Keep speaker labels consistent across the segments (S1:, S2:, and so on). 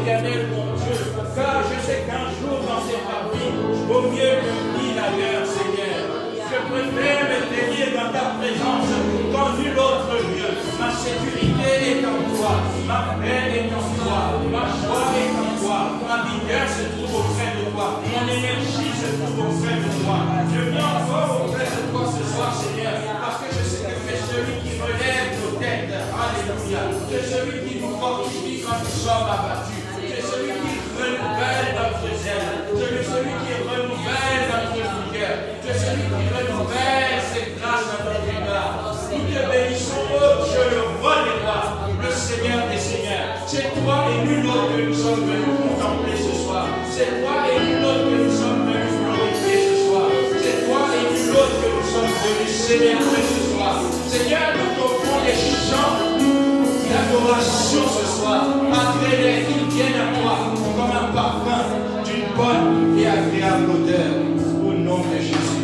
S1: éternel mon Dieu, car je sais qu'un jour dans cette vie, vaut mieux que 1000 ailleurs, Seigneur. Je préfère me tenir dans ta présence qu'en nul autre lieu. Ma sécurité est en toi, ma paix est en toi, ma joie est en toi, ma vigueur se trouve auprès de toi, mon énergie se trouve auprès de toi. Je viens encore auprès de toi ce soir, Seigneur, parce que je sais que tu es celui qui relève nos têtes. Alléluia. Tu es celui qui nous fortifie quand nous sommes abattus. Tu es celui qui renouvelle notre zèle. Tu es celui qui renouvelle notre vigueur. Tu es celui qui renouvelle cette grâce à notre égard. Nous te bénissons, oh Dieu, le roi des rois, le Seigneur des seigneurs. C'est toi et nul autre que nous sommes venus contempler ce soir. C'est toi et nul autre que nous sommes venus glorifier ce soir. C'est toi et nul autre que nous sommes venus célébrer ce soir. Seigneur, nous t'offrons les chants d'adoration ce soir. Agrée-les, qu'ils viennent à toi comme un parfum d'une bonne et agréable odeur. Au nom de Jésus.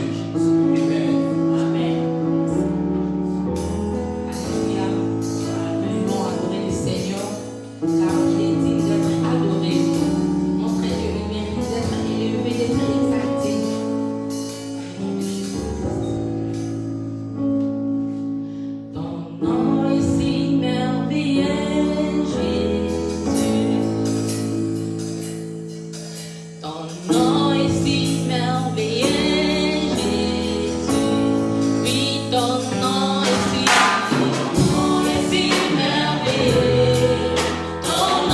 S2: Ton nom est si merveilleux, ton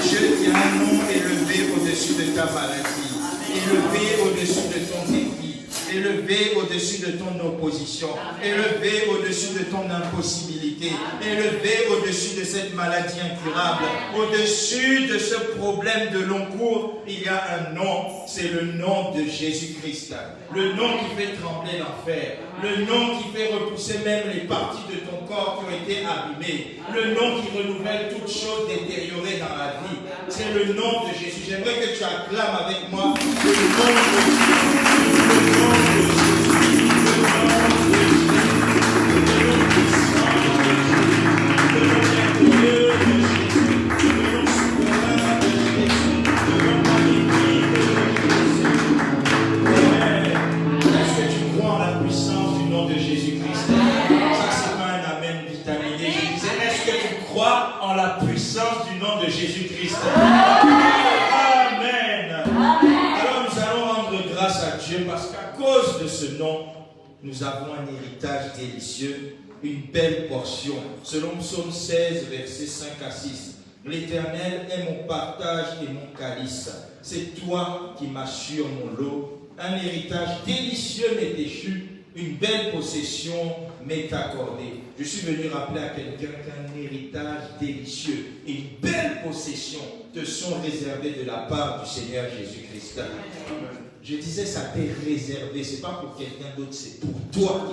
S2: Dieu qui a un nom élevé au-dessus de ta maladie, élevé au-dessus de ton défi, élevé au-dessus de ton opposition, élevé au-dessus de ton impossibilité, élevé au-dessus de cette maladie incurable, au-dessus de ce problème de long cours. Il y a un nom, c'est le nom de Jésus-Christ. Le nom qui fait trembler l'enfer, le nom qui fait repousser même les parties de ton corps qui ont été abîmées, le nom qui renouvelle toutes choses détériorées dans la vie. C'est le nom de Jésus. J'aimerais que tu acclames avec moi le nom de Jésus. Le nom de Jésus. En la puissance du nom de Jésus-Christ. Amen. Alors nous allons rendre grâce à Dieu parce qu'à cause de ce nom, nous avons un héritage délicieux, une belle portion. Selon Psaume 16, versets 5 à 6. L'Éternel est mon partage et mon calice. C'est toi qui m'assures mon lot. Un héritage délicieux m'est échu. Une belle possession m'est accordée. Je suis venu rappeler à quelqu'un qu'un héritage délicieux et une belle possession te sont réservés de la part du Seigneur Jésus-Christ. Je disais, ça t'est réservé, ce n'est pas pour quelqu'un d'autre, c'est pour toi.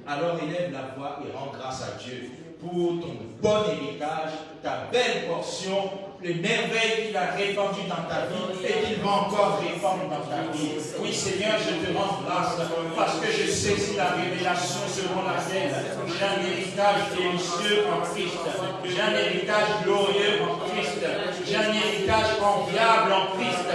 S2: Alors élève la voix et rends grâce à Dieu pour ton bon héritage, ta belle portion, les merveilles qu'il a répandues dans ta vie et qu'il va encore répandre dans ta vie. Oui Seigneur, je te rends grâce parce que je saisis la révélation selon laquelle j'ai un héritage délicieux en Christ, j'ai un héritage glorieux en Christ, j'ai un héritage enviable en Christ,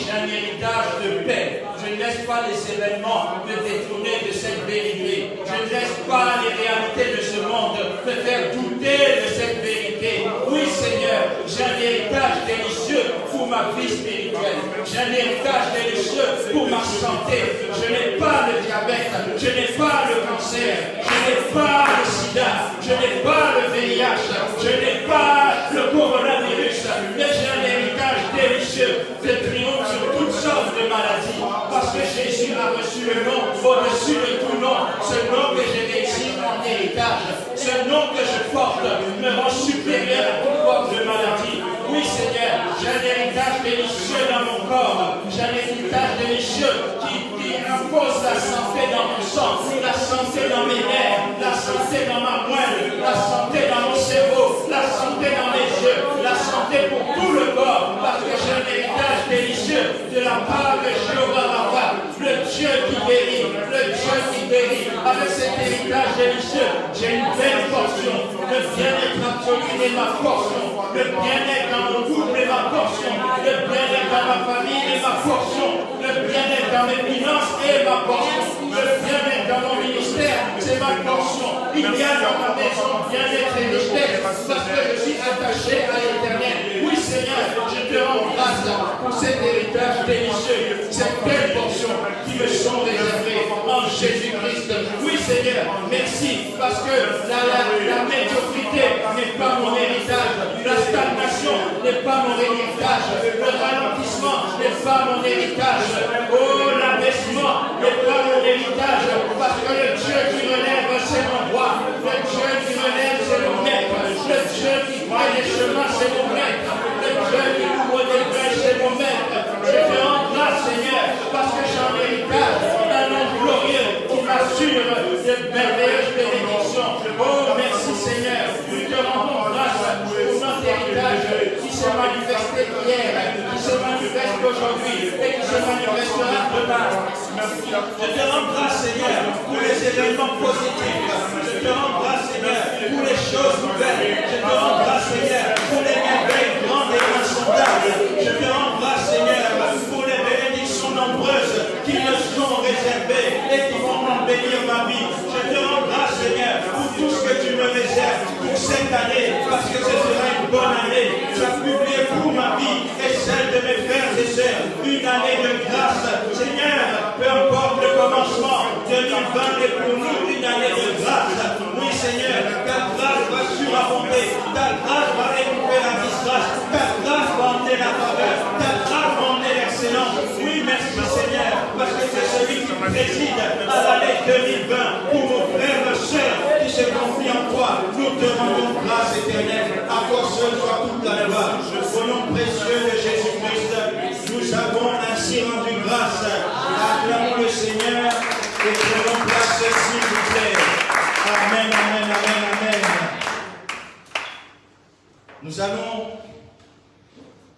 S2: j'ai un héritage de paix. Je ne laisse pas les événements me détourner de cette vérité. Je ne laisse pas les réalités de ce monde me faire douter de cette vérité. Oui Seigneur, j'ai un héritage délicieux pour ma vie spirituelle. J'ai un héritage délicieux pour ma santé. Je n'ai pas le diabète, je n'ai pas le cancer, je n'ai pas le sida, je n'ai pas le VIH, je n'ai pas le coronavirus, mais j'ai un héritage délicieux de triomphe sur toutes sortes de maladies. Parce que Jésus a reçu le nom au-dessus de tout nom, ce nom que j'ai réussi en héritage, ce nom que je porte me rend supérieur à toute forme de maladie. Oui Seigneur, j'ai un héritage délicieux dans mon corps, j'ai un héritage délicieux qui impose la santé dans mon sang, la santé dans mes nerfs, la santé dans ma moelle, la santé dans mon cerveau, la santé dans mes yeux, la santé pour tout le corps, parce que j'ai un héritage délicieux de la part de Jéhovah Rapha, le Dieu qui guérit, le Dieu qui guérit. Avec cet héritage délicieux, j'ai une belle portion, le bien-être absolu est ma portion, le bien-être dans mon couple est ma portion, le bien-être dans ma famille est ma portion, le bien-être dans mes finances est ma portion, le bien-être dans mon ministère c'est ma portion. Il y a dans ma maison bien-être et richesse parce que je suis attaché à l'Éternel. Oui Seigneur, je te rends grâce pour cet héritage délicieux, cette belle portion qui me sont réservées en Jésus-Christ. Oui Seigneur, merci parce que la médiocrité n'est pas mon héritage, la stagnation n'est pas mon héritage, le ralentissement n'est pas mon héritage, oh l'abaissement n'est pas mon héritage, parce que le Dieu qui me lève c'est mon roi, le Dieu qui me lève c'est mon maître, le Dieu qui fait les chemins c'est mon maître, le Dieu qui ouvre des brèches c'est mon maître. Je te rends grâce Seigneur parce que j'ai un héritage, un nom glorieux qui m'assure de merveilleuses bénédictions. Oh merci Seigneur, nous te rendons grâce pour notre héritage qui s'est manifesté hier, qui se manifeste aujourd'hui et qui se manifestera demain. Je te rends grâce Seigneur pour les événements positifs. Je te rends grâce Seigneur pour les choses nouvelles. Je te rends grâce Seigneur pour les merveilles grandes et insondables. Je te rends grâce Seigneur pour les bénédictions nombreuses qui me sont réservées et qui vont embellir ma vie. Je te rends grâce Seigneur pour tout ce que tu me réserves pour cette année parce que ce sera une bonne année. Tu as publié pour ma vie et celle de mes frères et sœurs une année de grâce. Seigneur, peu importe le commencement, 2020 est pour nous une année de grâce. Oui Seigneur, ta grâce va surabonder, ta grâce va récupérer la disgrâce, ta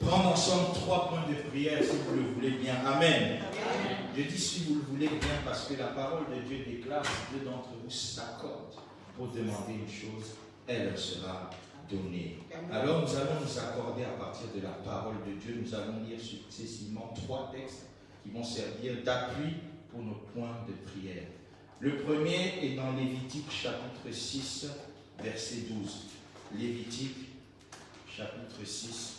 S2: prendre ensemble 3 points de prière si vous le voulez bien. Amen. Je dis si vous le voulez bien parce que la parole de Dieu déclare que deux d'entre vous s'accordent pour demander une chose, elle leur sera donnée. Alors nous allons nous accorder à partir de la parole de Dieu. Nous allons lire successivement 3 textes qui vont servir d'appui pour nos points de prière. Le premier est dans Lévitique chapitre 6, verset 12. Lévitique chapitre 6,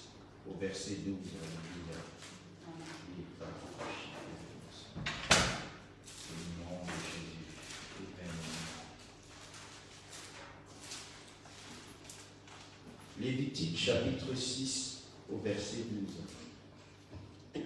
S2: au verset 12. Lévitique chapitre 6 au verset 12.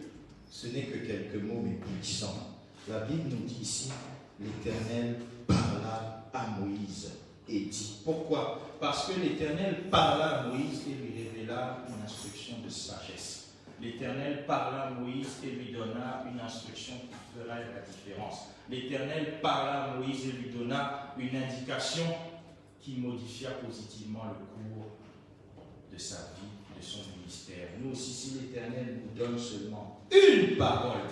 S2: Ce n'est que quelques mots mais puissants. La Bible nous dit ici, l'Éternel parla à Moïse et dit. Pourquoi? Parce que l'Éternel parla à Moïse et lui révéla une instruction de sagesse. L'Éternel parla à Moïse et lui donna une instruction qui fera la différence. L'Éternel parla à Moïse et lui donna une indication qui modifia positivement le cours de sa vie, de son ministère. Nous aussi, si l'Éternel nous donne seulement une parole,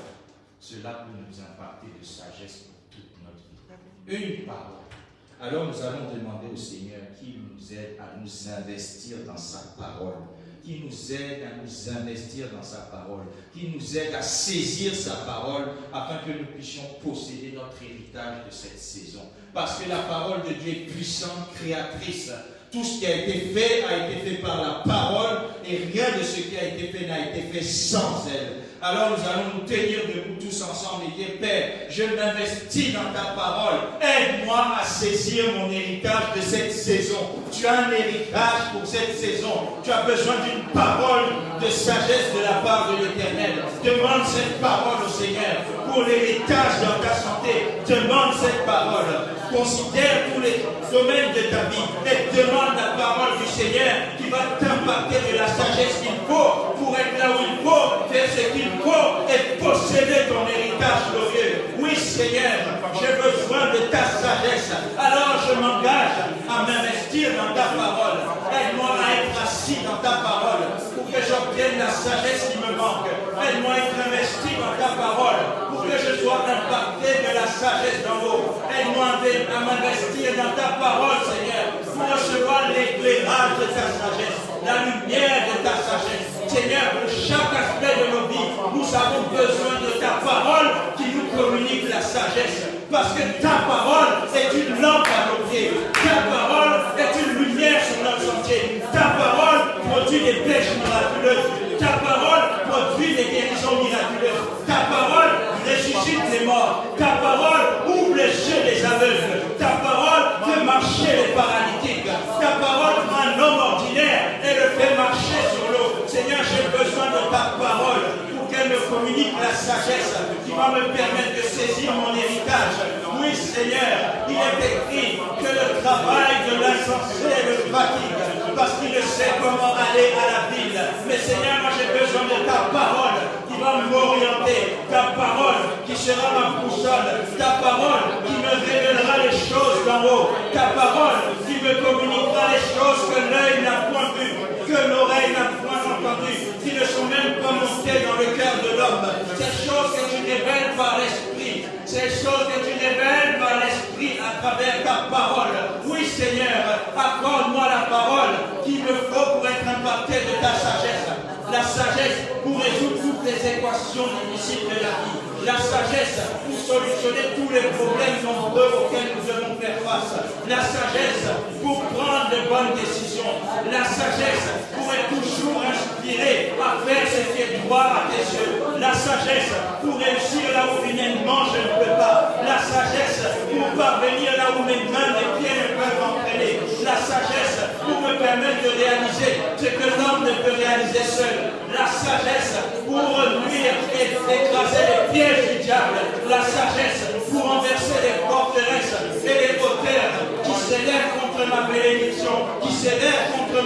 S2: cela peut nous impacter de sagesse pour toute notre vie. Une parole. Alors nous allons demander au Seigneur qui nous aide à nous investir dans sa parole, qui nous aide à nous investir dans sa parole, qui nous aide à saisir sa parole afin que nous puissions posséder notre héritage de cette saison. Parce que la parole de Dieu est puissante, créatrice. Tout ce qui a été fait par la parole et rien de ce qui a été fait n'a été fait sans elle. Alors nous allons nous tenir debout tous ensemble et dire, Père, je m'investis dans ta parole. Aide-moi à saisir mon héritage de cette saison. Tu as un héritage pour cette saison. Tu as besoin d'une parole de sagesse de la part de l'Éternel. Demande cette parole au Seigneur pour l'héritage dans ta santé. Demande cette parole. Considère tous les domaines de ta vie et demande la parole du Seigneur qui va t'impacter de la sagesse qu'il faut pour être là où il faut, faire ce qu'il faut et posséder ton héritage glorieux. Oui, Seigneur, j'ai besoin de ta sagesse. Alors je m'engage à m'investir dans ta parole. Aide-moi à être assis dans ta parole pour que j'obtienne la sagesse qui me manque. Aide-moi à être investi dans ta parole pour que je sois impacté de la sagesse d'en haut. Aide-moi à m'investir dans ta parole, Seigneur, pour recevoir l'éclairage de ta sagesse, la lumière de ta sagesse. Seigneur, pour chaque aspect de nos vies, nous avons besoin de ta parole qui nous communique la sagesse. Parce que ta parole est une lampe à nos pieds. Ta parole est une lumière sur notre sentier. Ta parole produit des pêches miraculeuses. Ta parole produit des guérisons miraculeuses. Ta parole ressuscite les morts. Ta parole ouvre les yeux des aveugles. Ta parole fait marcher les paralytiques. Ta parole prend un homme ordinaire et le fait marcher sur l'eau. Seigneur, j'ai besoin de ta parole pour qu'elle me communique la sagesse qui va me permettre de saisir mon héritage. Oui, Seigneur, il est écrit que le travail de l'insensé le fatigue parce qu'il ne sait comment aller à la ville. Mais Seigneur, moi j'ai besoin de ta parole qui va m'orienter, ta parole qui sera ma boussole, ta parole qui me révélera les choses d'en haut, ta parole qui me communiquera les choses que l'œil n'a point vues, que l'oreille n'a point entendues, qui ne sont même pas montées dans le cœur de l'homme. Ces choses que tu révèles par l'Esprit, ces choses que tu révèles par l'Esprit à travers ta parole. Oui, Seigneur, accorde-moi la parole qu'il me faut pour être impacté de ta sagesse. La sagesse pour résoudre toutes les équations difficiles de la vie. La sagesse pour solutionner tous les problèmes nombreux auxquels nous devons faire face. La sagesse pour prendre de bonnes décisions. La sagesse pour être toujours inspiré à faire ce qui est droit à tes yeux. La sagesse pour réussir là où humainement je ne peux pas. La sagesse pour parvenir là où mes mains, mes pieds ne peuvent entraîner. La sagesse pour me permettre de réaliser ce que l'homme ne peut réaliser seul. La sagesse pour nuire et écraser les pièges du diable. La sagesse pour renverser les forteresses et les hauteurs qui s'élèvent contre ma bénédiction, qui s'élèvent contre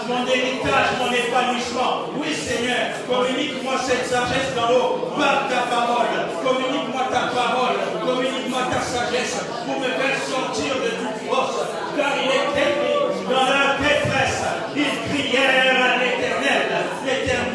S2: mon héritage, mon épanouissement. Oui, Seigneur, communique-moi cette sagesse d'en haut par ta parole. Communique-moi ta parole, communique-moi ta sagesse pour me faire sortir de toute force. Car il est écrit, dans leur détresse, ils crièrent à l'Éternel. L'Éternel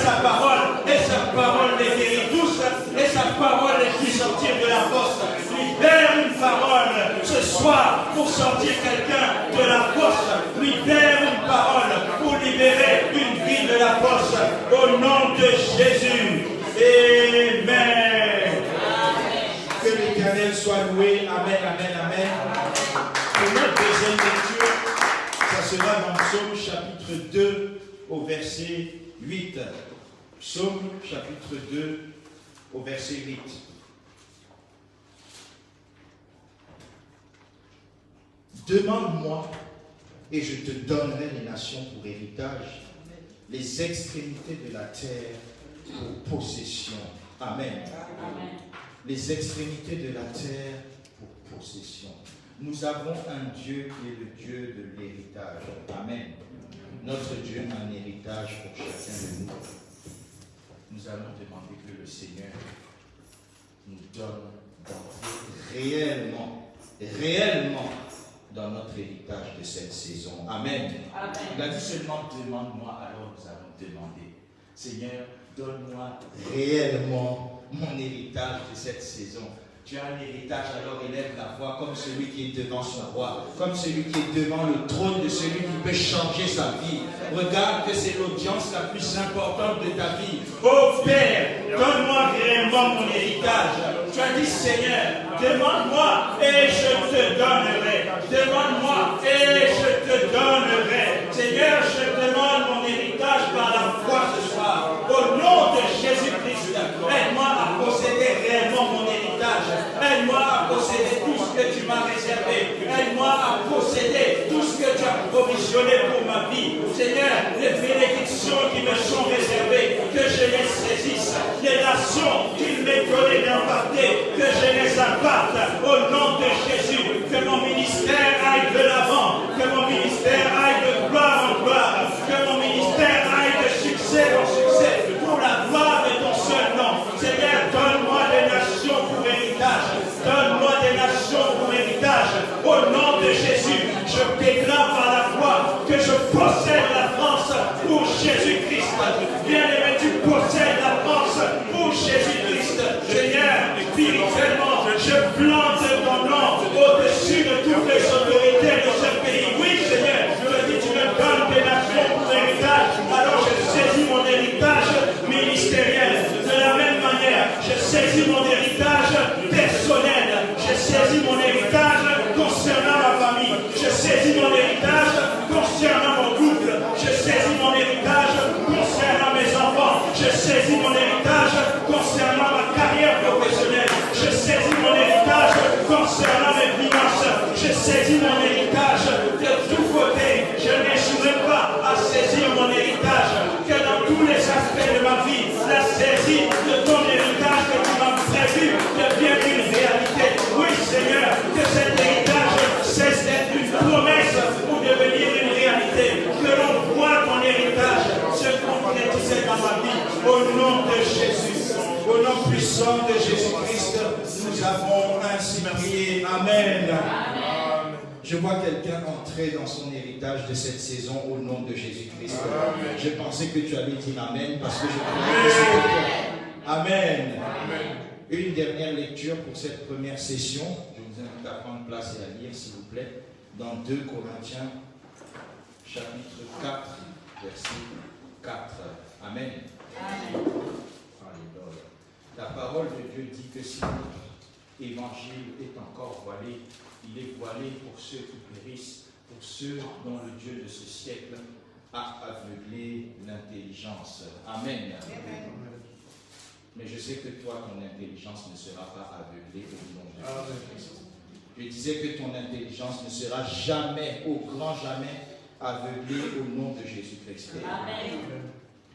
S1: sa parole les guérit tous, et sa parole les fait sortir de la fosse. Libère une parole ce soir pour sortir quelqu'un de la fosse. Libère une parole pour libérer une vie de la fosse. Au nom de Jésus. Amen.
S2: Que l'Éternel soit loué. Amen, amen, amen. Pour notre deuxième lecture, ça sera dans Psaume chapitre 2 au verset 8. Psaume chapitre 2 au verset 8. Demande-moi et je te donnerai les nations pour héritage, les extrémités de la terre pour possession. Amen. Amen. Les extrémités de la terre pour possession. Nous avons un Dieu qui est le Dieu de l'héritage. Amen. Notre Dieu a un héritage pour chacun de nous. Nous allons demander que le Seigneur nous donne d'entrer réellement dans notre héritage de cette saison. Amen. Amen. Il a dit seulement demande-moi, alors nous allons demander. Seigneur, donne-moi réellement mon héritage de cette saison. Tu as un héritage, alors élève la voix comme celui qui est devant son roi, comme celui qui est devant le trône de celui qui peut changer sa vie. Regarde que c'est l'audience la plus importante de ta vie. Oh Père, donne-moi réellement mon héritage. Tu as dit Seigneur, demande-moi et je te donnerai. Demande-moi et je te donnerai. Seigneur, je demande mon héritage par la foi ce soir. Au nom de Jésus-Christ, aide-moi à posséder réellement mon héritage. Aide-moi à posséder tout ce que tu m'as réservé. Aide-moi à posséder tout ce que tu as provisionné pour ma vie. Seigneur, les bénédictions qui me sont réservées, que je les saisisse. Les nations qu'il m'est donné d'imparter, que je les imparte. Au nom de Jésus, que mon ministère aille de l'avant. Que mon ministère aille de gloire en gloire. Que mon ministère aille de succès en succès. Pour la gloire de ton seul nom. Seigneur, donne-moi des nations pour héritage. Donne-moi des nations pour héritage. Au nom de Jésus, je déclare par la foi que je possède la France pour Jésus-Christ. Bien-aimé, tu possèdes la France pour Jésus-Christ. Seigneur, spirituellement, je plante ton nom au-dessus de toutes les autorités de ce pays. Oui, Seigneur, je te dis, tu me donnes des nations pour héritage. Alors je saisis mon héritage ministériel. De la même manière, je saisis mon héritage personnel. Je saisis mon héritage concernant ma famille. Je saisis mon héritage concernant mon couple. Je saisis mon héritage concernant mes enfants. Je saisis mon héritage concernant ma carrière professionnelle. Je saisis mon héritage concernant mes finances. Je saisis mon héritage de tous côtés. Je n'échouerai pas à saisir mon héritage. Que dans tous les aspects de ma vie, la saisie de ton héritage que tu m'as prévu devienne une réalité. Oui, Seigneur, que cet héritage cesse d'être une promesse pour devenir une réalité. Que l'on voit ton héritage se concrétiser dans ma vie. Au nom de Jésus, au nom puissant de Jésus-Christ, nous avons ainsi prié. Amen. Je vois quelqu'un entrer dans son héritage de cette saison au nom de Jésus-Christ. Je pensais que tu allais dire Amen parce que je croyais que c'était toi. Amen. Amen. Une dernière lecture pour cette première session. Je vous invite à prendre place et à lire, s'il vous plaît, dans 2 Corinthiens, chapitre 4, verset 4. Amen. Amen. Alléluia. La parole de Dieu dit que si notre évangile est encore voilé, il est voilé pour ceux qui périssent, pour ceux dont le Dieu de ce siècle a aveuglé l'intelligence. Amen. Amen. Mais je sais que toi, ton intelligence ne sera pas aveuglée au nom de Jésus-Christ. Je disais que ton intelligence ne sera jamais, au grand jamais, aveuglée au nom de Jésus-Christ. Amen.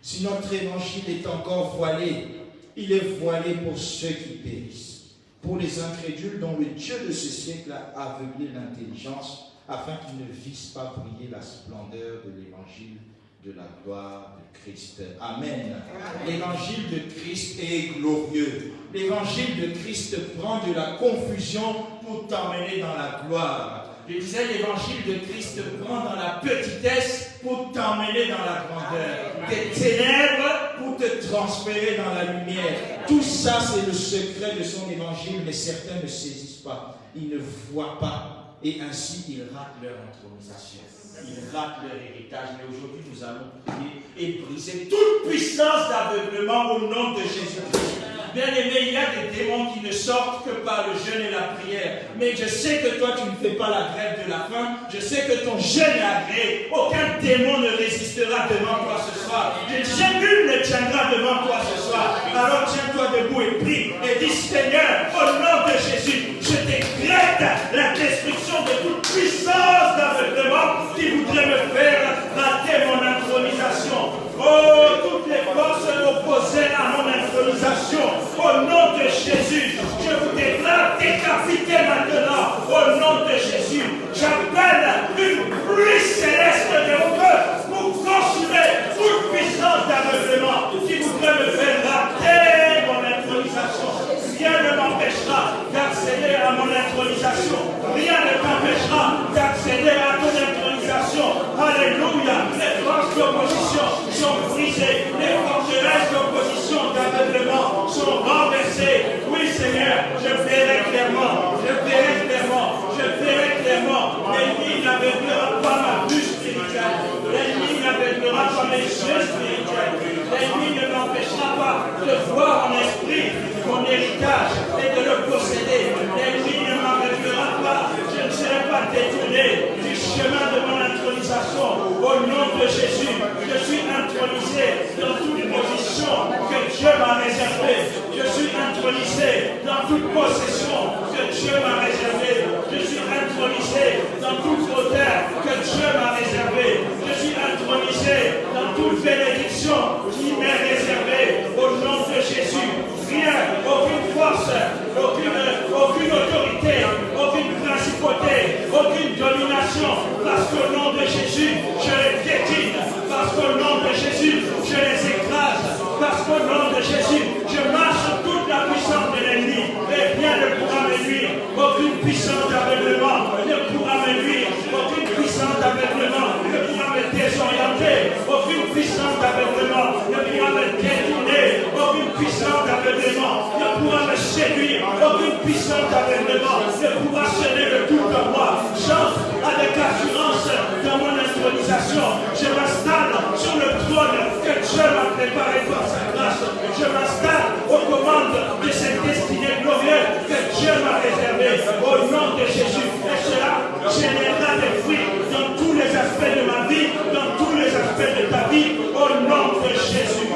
S2: Si notre évangile est encore voilé, il est voilé pour ceux qui périssent, pour les incrédules dont le Dieu de ce siècle a aveuglé l'intelligence, afin qu'ils ne vissent pas briller la splendeur de l'évangile de la gloire de Christ. Amen. L'évangile de Christ est glorieux. L'évangile de Christ prend de la confusion pour t'emmener dans la gloire. Je disais, l'évangile de Christ prend dans la petitesse pour t'emmener dans la grandeur. Des ténèbres pour te transféré dans la lumière. Tout ça, c'est le secret de son évangile, mais certains ne saisissent pas. Ils ne voient pas. Et ainsi, ils ratent leur intronisation. Ils ratent leur héritage. Mais aujourd'hui, nous allons prier et briser toute puissance d'aveuglement au nom de Jésus-Christ. Bien-aimé, il y a des démons qui ne sortent que par le jeûne et la prière. Mais je sais que toi, tu ne fais pas la grève de la faim. Je sais que ton jeûne est agréé. Aucun démon ne résistera devant toi ce soir. Je sais nul ne tiendra devant toi ce soir. Alors tiens-toi debout et prie. Et dis, Seigneur, au nom de Jésus, je décrète la destruction de toute puissance d'aveuglement qui voudrait me faire rater mon intronisation. Oh, toutes les forces opposées à mon intronisation, au nom de Jésus, je vous déclare décapité maintenant, au nom de Jésus. J'appelle une pluie céleste de feu pour consumer toute puissance d'aveuglement qui voudrait me faire rater mon intronisation. Rien ne m'empêchera d'accéder à mon intronisation. Rien ne m'empêchera d'accéder à ton intronisation. Alléluia. Les forces d'opposition sont brisées. Les forteresses d'opposition d'aveuglement sont renversées. Oui, Seigneur, je verrai clairement. Je verrai clairement. Je verrai clairement. L'ennemi n'aveuglera pas ma vue spirituelle. L'ennemi n'aveuglera pas mes yeux spirituels. L'ennemi ne m'empêchera pas de voir en esprit mon héritage et de le posséder. L'ennemi ne m'aveuglera pas. Je ne serai pas détourné du chemin de mon intronisation. Au nom de Jésus, je suis intronisé dans toute position que Dieu m'a réservée. Je suis intronisé dans toute possession que Dieu m'a réservée. Je suis intronisé dans toute hauteur que Dieu m'a réservée. Je suis intronisé dans toute bénédiction qui m'est réservée. Au nom de Jésus, rien, aucune force, aucune autorité, aucune principauté, aucune domination, parce qu'au nom de Jésus, je les piétine, parce qu'au nom de Jésus, je les écrase, parce qu'au nom de Jésus, je marche sur toute la puissance de l'ennemi, et rien ne pourra me nuire, aucune puissance d'aveuglement ne pourra me nuire, aucune puissance d'aveuglement ne pourra me désorienter, aucune puissance d'aveuglement ne pourra me détourner, aucune puissance d'aveuglement ne pourra me séduire, aucune puissance d'aveuglement ne pourra sonner le tout de moi. J'entre avec assurance dans mon intronisation. Je m'installe sur le trône que Dieu m'a préparé par sa grâce. Je m'installe aux commandes de cette destinée glorieuse que Dieu m'a réservée au nom de Jésus. Et cela générera des fruits dans tous les aspects de ma vie, dans tous les aspects de ta vie, au nom de Jésus.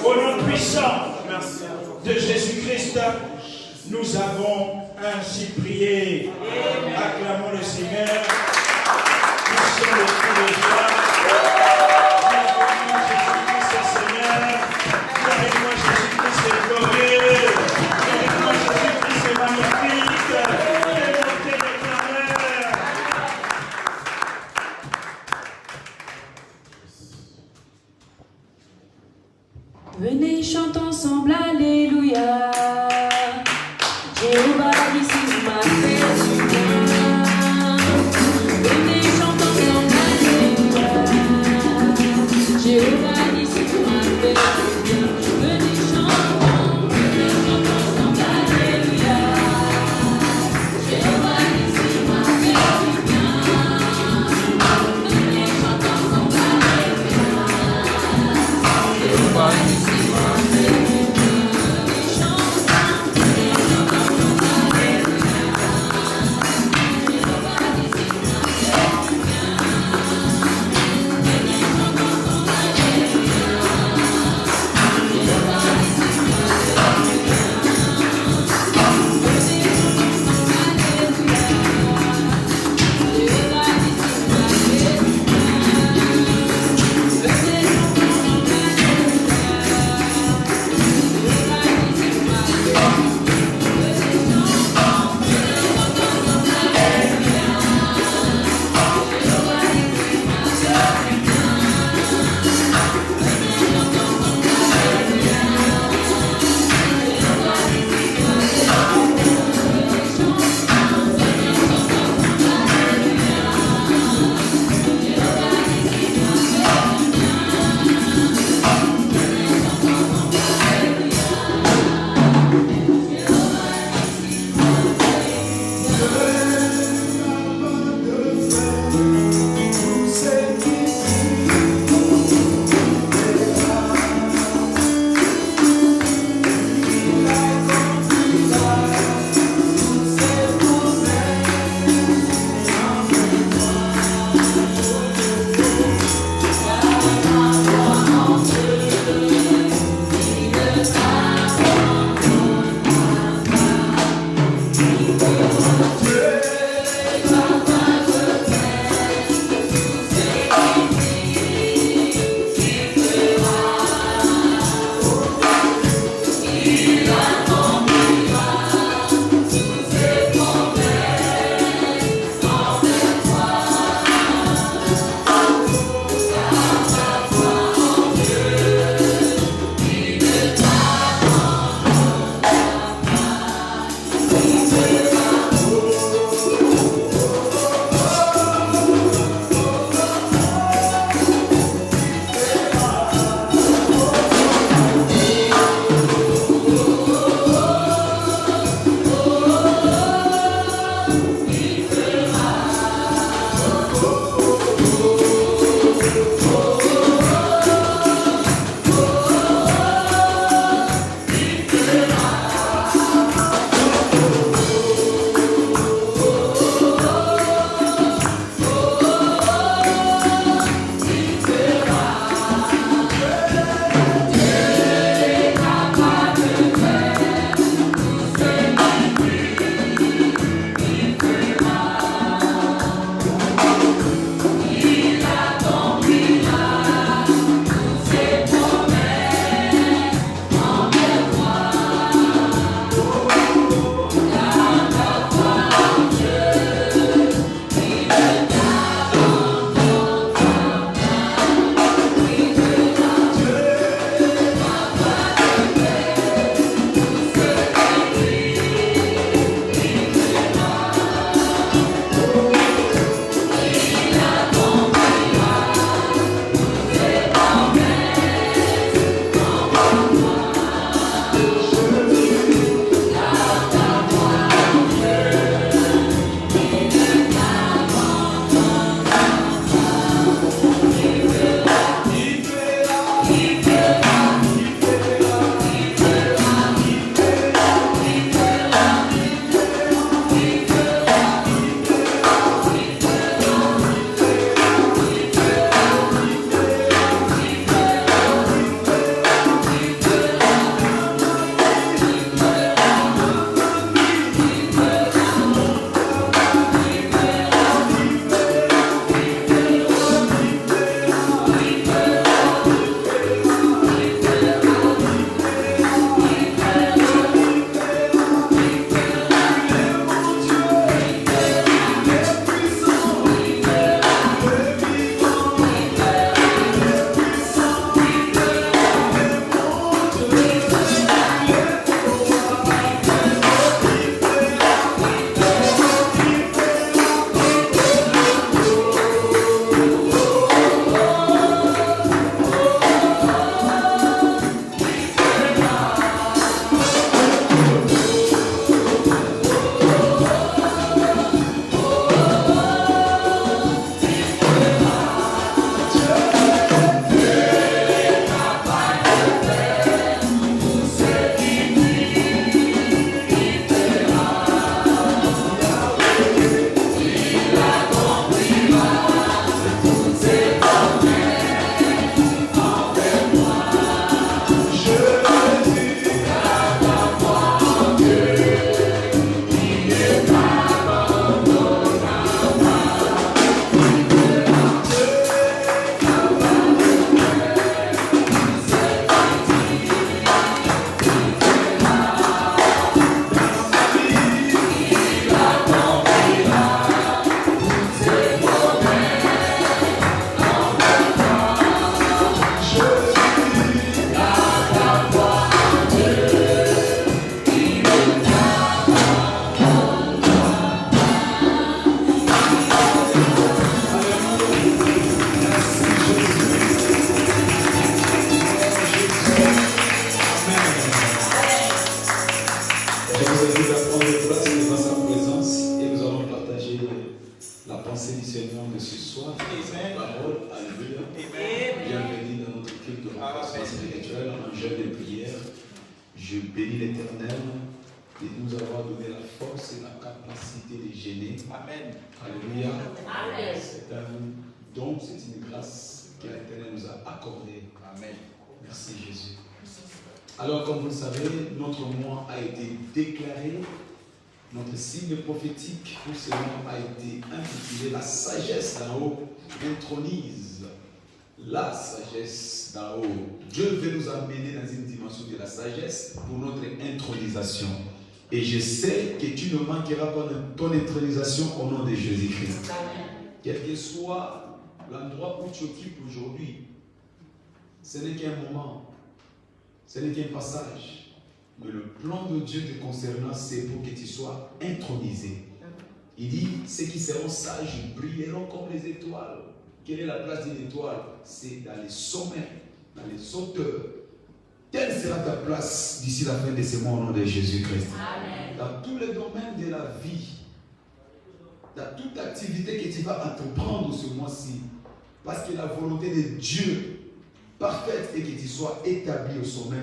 S2: Au nom puissant de Jésus-Christ, nous avons ainsi prié. Acclamons le Seigneur. Nous sommes le cri de joie. Jésus-Christ est Seigneur. Avec moi, Jésus-Christ est glorieux. Avec moi, Jésus-Christ est magnifique. Et montez les clameurs.
S3: Venez, chantons ensemble, alléluia. Jéhovah ici m'a fait du bien. Venez, chantons ensemble, alléluia. Jéhovah ici m'a fait du bien. Venez, chantons ensemble, alléluia. Jéhovah ici m'a fait du bien. Venez, chantons ensemble, alléluia. Jéhovah ici m'a fait du bien.
S4: renforcement spirituel, en jeûne de prière. Je bénis l'Éternel de nous avoir donné la force et la capacité de gêner.
S2: Amen.
S4: Alléluia.
S3: Amen.
S4: C'est un don, c'est une grâce que l'Éternel nous a accordée.
S2: Amen.
S4: Merci Jésus. Alors, comme vous le savez, notre mois a été déclaré. Notre signe prophétique pour ce mois a été intitulé La sagesse d'en haut intronise. La sagesse d'en haut. Dieu veut nous amener dans une dimension de la sagesse pour notre intronisation. Et je sais que tu ne manqueras pas de ton intronisation au nom de Jésus-Christ. Quel que soit l'endroit où tu occupes aujourd'hui, ce n'est qu'un moment, ce n'est qu'un passage. Mais le plan de Dieu te concernant, c'est pour que tu sois intronisé. Il dit, ceux qui seront sages brilleront comme les étoiles. Quelle est la place d'une étoile? C'est dans les sommets, dans les hauteurs. Quelle sera ta place d'ici la fin de ce mois au nom de Jésus-Christ? Dans tous les domaines de la vie, dans toute activité que tu vas entreprendre ce mois-ci, parce que la volonté de Dieu parfaite est que tu sois établi au sommet.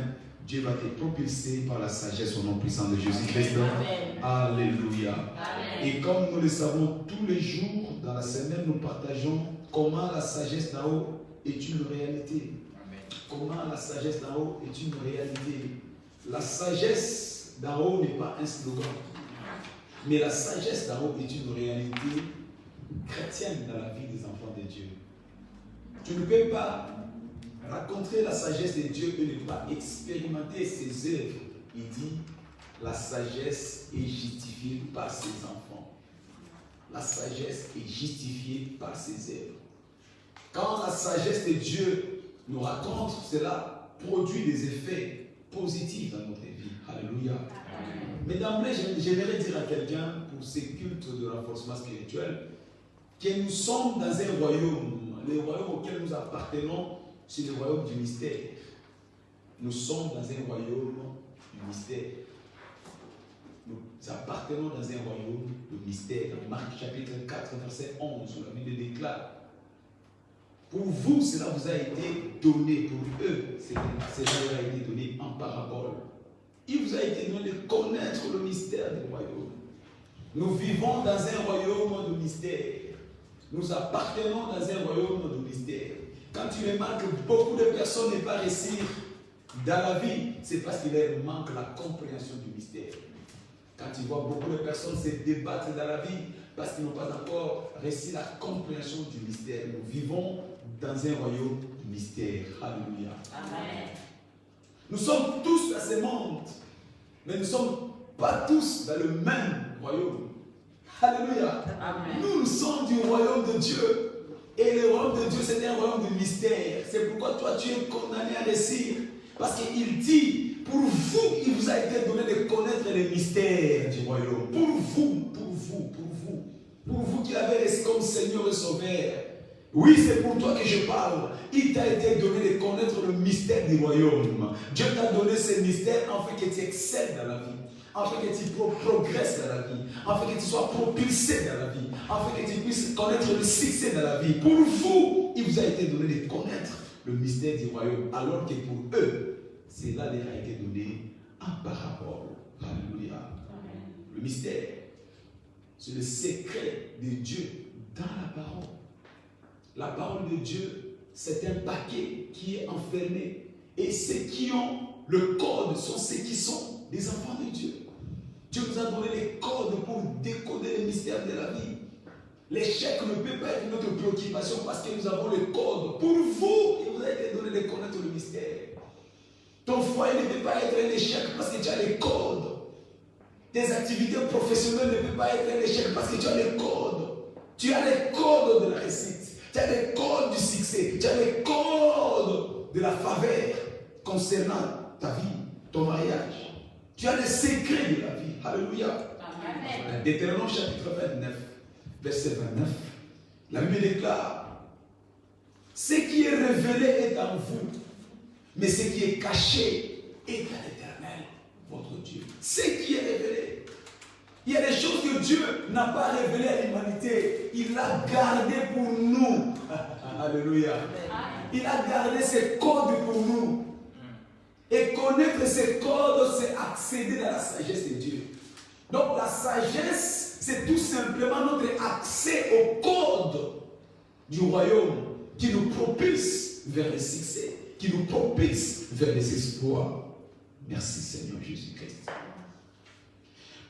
S4: Dieu va te propulser par la sagesse au nom puissant de Jésus-Christ. Alléluia. Amen. Et comme nous le savons tous les jours, dans la semaine, nous partageons comment la sagesse d'en haut est une réalité. Amen. Comment la sagesse d'en haut est une réalité. La sagesse d'en haut n'est pas un slogan, mais la sagesse d'en haut est une réalité chrétienne dans la vie des enfants de Dieu. Tu ne peux pas raconter la sagesse de Dieu et ne pas expérimenter ses œuvres. Il dit, la sagesse est justifiée par ses enfants. La sagesse est justifiée par ses œuvres. Quand la sagesse de Dieu nous raconte, cela produit des effets positifs dans notre vie. Alléluia. Mais d'emblée, j'aimerais dire à quelqu'un, pour ces cultes de renforcement spirituel, que nous sommes dans un royaume. Le royaume auquel nous appartenons, c'est le royaume du mystère. Nous sommes dans un royaume du mystère. Nous appartenons dans un royaume de mystère. Dans Marc chapitre 4, verset 11, la Bible déclare, pour vous, cela vous a été donné, pour eux, cela leur a été donné en parabole. Il vous a été donné de connaître le mystère du royaume. Nous vivons dans un royaume de mystère. Nous appartenons dans un royaume de mystère. Quand tu remarques que beaucoup de personnes ne pas réussir dans la vie, c'est parce qu'il leur manque la compréhension du mystère. Quand tu vois beaucoup de personnes se débattre dans la vie, parce qu'ils n'ont pas encore réussi la compréhension du mystère. Nous vivons dans un royaume de mystère. Alléluia. Amen. Nous sommes tous dans ce monde, mais nous ne sommes pas tous dans le même royaume. Alléluia. Amen. Nous sommes du royaume de Dieu. Et le royaume de Dieu, c'est un royaume de mystère. C'est pourquoi toi, tu es condamné à réussir. Parce qu'il dit, pour vous, il vous a été donné de connaître les mystères du royaume. Pour vous qui l'avez laissé comme Seigneur et Sauveur. Oui, c'est pour toi que je parle. Il t'a été donné de connaître le mystère du royaume. Dieu t'a donné ce mystère afin que tu excelles dans la vie. Afin que tu progresses dans la vie, afin que tu sois propulsé dans la vie, afin que tu puisses connaître le succès dans la vie. Pour vous, il vous a été donné de connaître le mystère du royaume, alors que pour eux, cela leur a été donné en parabole. Alléluia. Le mystère, c'est le secret de Dieu dans la parole. La parole de Dieu, c'est un paquet qui est enfermé. Et ceux qui ont le code sont ceux qui sont des enfants de Dieu. Dieu nous a donné les codes pour décoder les mystères de la vie. L'échec ne peut pas être notre préoccupation parce que nous avons les codes. Pour vous, il vous a été donné de connaître le mystère. Ton foyer ne peut pas être un échec parce que tu as les codes. Tes activités professionnelles ne peuvent pas être un échec parce que tu as les codes. Tu as les codes de la réussite. Tu as les codes du succès. Tu as les codes de la faveur concernant ta vie, ton mariage. Tu as les secrets de la vie. Alléluia. Amen. Deutéronome chapitre 29, verset 29. La Bible déclare, ce qui est révélé est en vous, mais ce qui est caché est à l'Éternel, votre Dieu. Ce qui est révélé. Il y a des choses que Dieu n'a pas révélées à l'humanité. Il l'a gardé pour nous. Alléluia. Il a gardé ses codes pour nous. connaître ces codes, c'est accéder dans la sagesse de Dieu. Donc la sagesse, c'est tout simplement notre accès au code du royaume qui nous propulse vers le succès, qui nous propulse vers les espoirs. Merci Seigneur Jésus-Christ.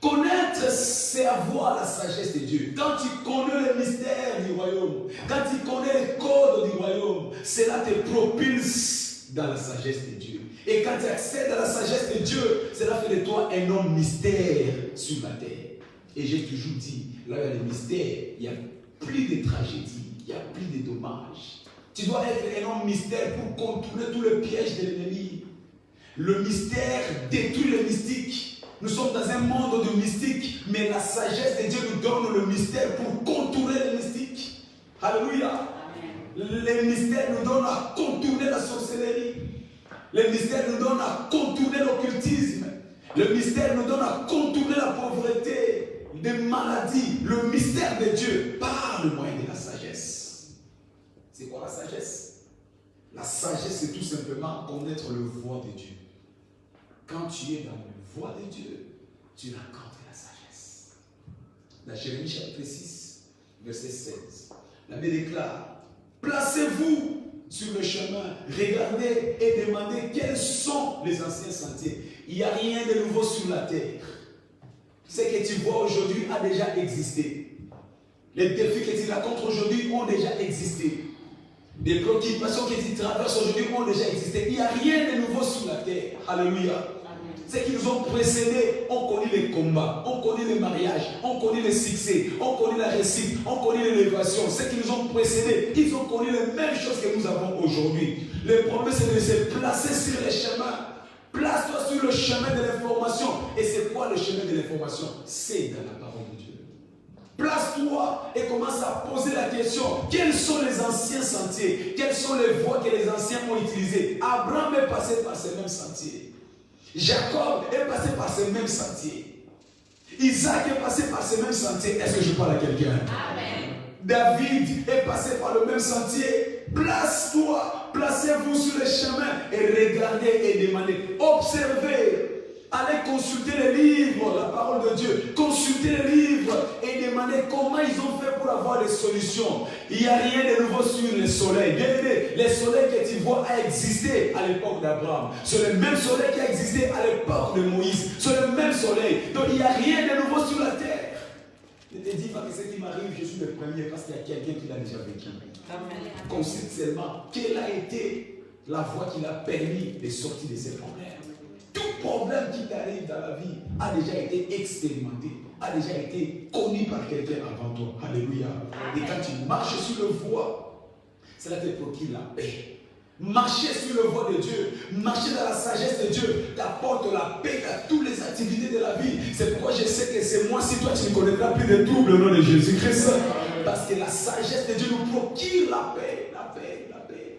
S4: Connaître, c'est avoir la sagesse de Dieu. Quand tu connais le mystère du royaume, quand tu connais les codes du royaume, cela te propulse dans la sagesse de Dieu. Et quand tu accèdes à la sagesse de Dieu, cela fait de toi un homme mystère sur la terre. Et j'ai toujours dit, là où il y a le mystère, il n'y a plus de tragédie, il n'y a plus de dommages. Tu dois être un homme mystère pour contourner tous les pièges de l'ennemi. Le mystère détruit le mystique. Nous sommes dans un monde de mystique, mais la sagesse de Dieu nous donne le mystère pour contourner le mystique. Alléluia. Le mystère nous donne à contourner la sorcellerie. Le mystère nous donne à contourner l'occultisme. Le mystère nous donne à contourner la pauvreté, les maladies. Le mystère de Dieu par le moyen de la sagesse. C'est quoi la sagesse? La sagesse, c'est tout simplement connaître le voie de Dieu. Quand tu es dans le voie de Dieu, tu rencontres la sagesse. Dans Jérémie chapitre 6, verset 16, la Bible déclare: placez-vous sur le chemin, regardez et demandez quels sont les anciens sentiers. Il n'y a rien de nouveau sur la terre. Ce que tu vois aujourd'hui a déjà existé. Les défis que tu rencontres aujourd'hui ont déjà existé. Les préoccupations que tu traverses aujourd'hui ont déjà existé. Il n'y a rien de nouveau sur la terre. Alléluia. Ceux qui nous ont précédés ont connu les combats, ont connu les mariages, ont connu les succès, ont connu la réussite, ont connu l'élévation. Ceux qui nous ont précédés, ils ont connu les mêmes choses que nous avons aujourd'hui. Le problème, c'est de se placer sur les chemins. Place-toi sur le chemin de l'information. Et c'est quoi le chemin de l'information? C'est dans la parole de Dieu. Place-toi et commence à poser la question: quels sont les anciens sentiers? Quelles sont les voies que les anciens ont utilisées? Abraham est passé par ces mêmes sentiers. Jacob est passé par ces mêmes sentiers. Isaac est passé par ces mêmes sentiers. Est-ce que je parle à quelqu'un? Amen. David est passé par le même sentier. Place-toi, placez-vous sur le chemin et regardez et demandez. Observez. Allez consulter les livres, la parole de Dieu. Consultez les livres et demandez comment ils ont fait pour avoir des solutions. Il n'y a rien de nouveau sur le soleil. Bien aimé, le soleil que tu vois a existé à l'époque d'Abraham. C'est le même soleil qui a existé à l'époque de Moïse. C'est le même soleil. Donc il n'y a rien de nouveau sur la terre. Ne te dis pas que ce qui m'arrive, je suis le premier parce qu'il y a quelqu'un qui l'a déjà vécu. Consulte seulement quelle a été la voie qui l'a permis de sortir de ces problèmes. Tout problème qui t'arrive dans la vie a déjà été expérimenté, a déjà été connu par quelqu'un avant toi. Alléluia. Et quand tu marches sur le voie, cela te procure la paix. Marcher sur le voie de Dieu, marcher dans la sagesse de Dieu, t'apporte la paix à toutes les activités de la vie. C'est pourquoi je sais que c'est moi, si toi tu ne connaîtras plus de troubles au nom de Jésus-Christ. Parce que la sagesse de Dieu nous procure la paix, la paix, la paix,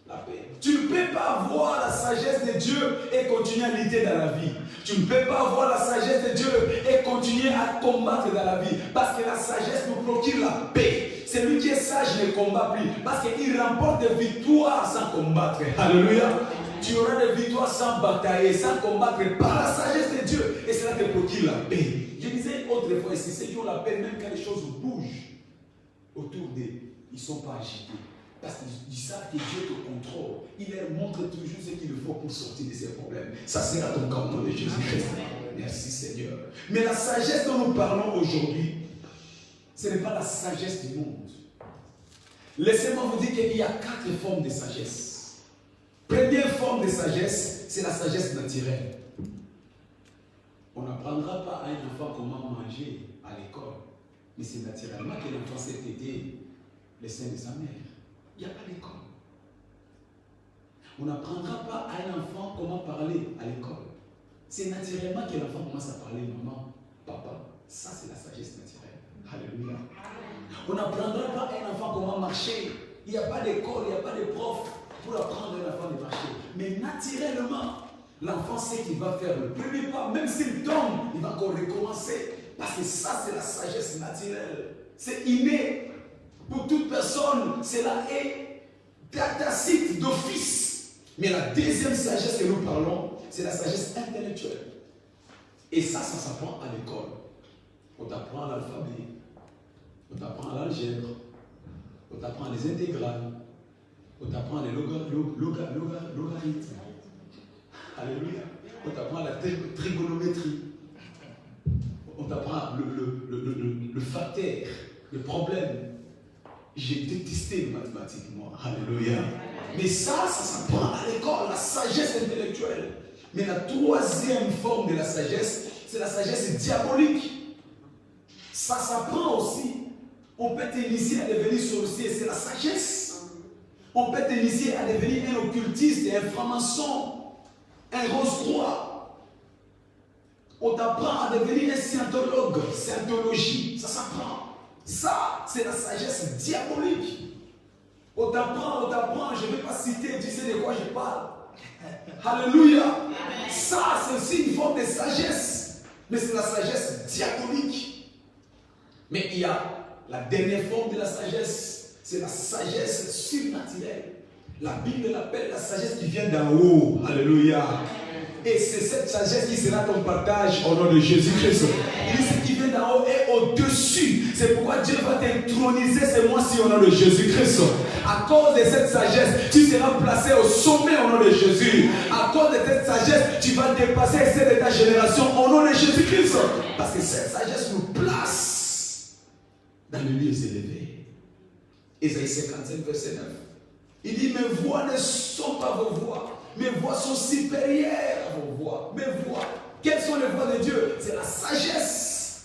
S4: la paix. Tu ne peux pas avoir la sagesse de Dieu et continuer à lutter dans la vie. Tu ne peux pas avoir la sagesse de Dieu et continuer à combattre dans la vie. Parce que la sagesse nous procure la paix. Celui qui est sage ne combat plus. Parce qu'il remporte des victoires sans combattre. Alléluia. Tu auras des victoires sans batailler, sans combattre par la sagesse de Dieu. Et cela te procure la paix. Je disais autrefois ici, ceux qui ont la paix, même quand les choses bougent autour d'eux, ils ne sont pas agités. Parce qu'ils savent que Dieu te contrôle. Il leur montre toujours ce qu'il faut pour sortir de ces problèmes. Ça sera ton cas au nom de Jésus-Christ. Merci Seigneur. Mais la sagesse dont nous parlons aujourd'hui, ce n'est pas la sagesse du monde. Laissez-moi vous dire qu'il y a 4 formes de sagesse. Première forme de sagesse, c'est la sagesse naturelle. On n'apprendra pas à un enfant comment manger à l'école. Mais c'est naturellement que l'enfant sait aider les seins de sa mère. Il n'y a pas d'école. On n'apprendra pas à un enfant comment parler à l'école. C'est naturellement que l'enfant commence à parler maman, papa. Ça, c'est la sagesse naturelle. Alléluia. On n'apprendra pas à un enfant comment marcher. Il n'y a pas d'école, il n'y a pas de prof pour apprendre à un enfant de marcher. Mais naturellement, l'enfant sait qu'il va faire le premier pas. Même s'il tombe, il va encore recommencer. Parce que ça, c'est la sagesse naturelle. C'est inné. Pour toute personne, cela est tacite d'office. Mais la deuxième sagesse que nous parlons, c'est la sagesse intellectuelle. Et ça s'apprend à l'école. On t'apprend l'alphabet, on t'apprend l'algèbre, on t'apprend les intégrales, on t'apprend les logarithmes. Alléluia. On t'apprend la trigonométrie. On t'apprend le facteur, le problème. J'ai détesté les mathématiques, moi. Alléluia. Mais ça s'apprend à l'école, la sagesse intellectuelle. Mais la troisième forme de la sagesse, c'est la sagesse diabolique. Ça s'apprend aussi. On peut t'initier à devenir sorcier, c'est la sagesse. On peut t'initier à devenir un occultiste et un franc-maçon, un rose-croix. On t'apprend à devenir un scientologue, scientologie, ça s'apprend. Ça, c'est la sagesse diabolique. On t'apprend, je ne vais pas citer, tu sais de quoi je parle. Alléluia. Ça, c'est aussi une forme de sagesse. Mais c'est la sagesse diabolique. Mais il y a la dernière forme de la sagesse. C'est la sagesse surnaturelle. La Bible l'appelle la sagesse qui vient d'en haut. Alléluia. Et c'est cette sagesse qui sera ton partage au nom de Jésus-Christ. Il dit ce qui vient d'en haut est au-dessus. C'est pourquoi Dieu va t'introniser ce mois-ci au nom de Jésus-Christ. À cause de cette sagesse, tu seras placé au sommet au nom de Jésus. À cause de cette sagesse, tu vas dépasser celle de ta génération au nom de Jésus-Christ. Parce que cette sagesse nous place dans le lieu élevé. Ésaïe 55, verset 9. Il dit, mes voix ne sont pas vos voix. Mes voix sont supérieures à vos voix. Mes voix. Quelles sont les voix de Dieu? C'est la sagesse.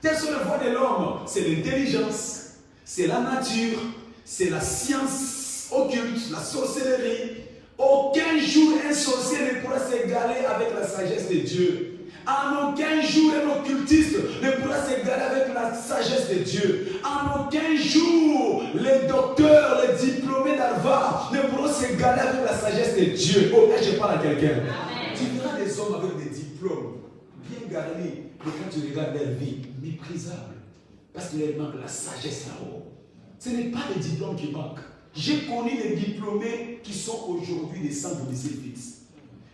S4: Quelles sont les voix de l'homme? C'est l'intelligence. C'est la nature. C'est la science occulte, la sorcellerie. Aucun jour un sorcier ne pourra s'égaler avec la sagesse de Dieu. En aucun jour un occultiste ne pourra s'égaler avec la sagesse de Dieu. En aucun jour les docteurs, les diplômés d'Harvard ne pourront s'égaler avec la sagesse de Dieu. Oh, là je parle à quelqu'un. Tu verras des hommes avec des diplômes bien garnis, mais quand tu regardes leur vie, méprisables, parce qu'il leur manque la sagesse là-haut. Ce n'est pas les diplômes qui manquent. J'ai connu des diplômés qui sont aujourd'hui des sans domicile fixe.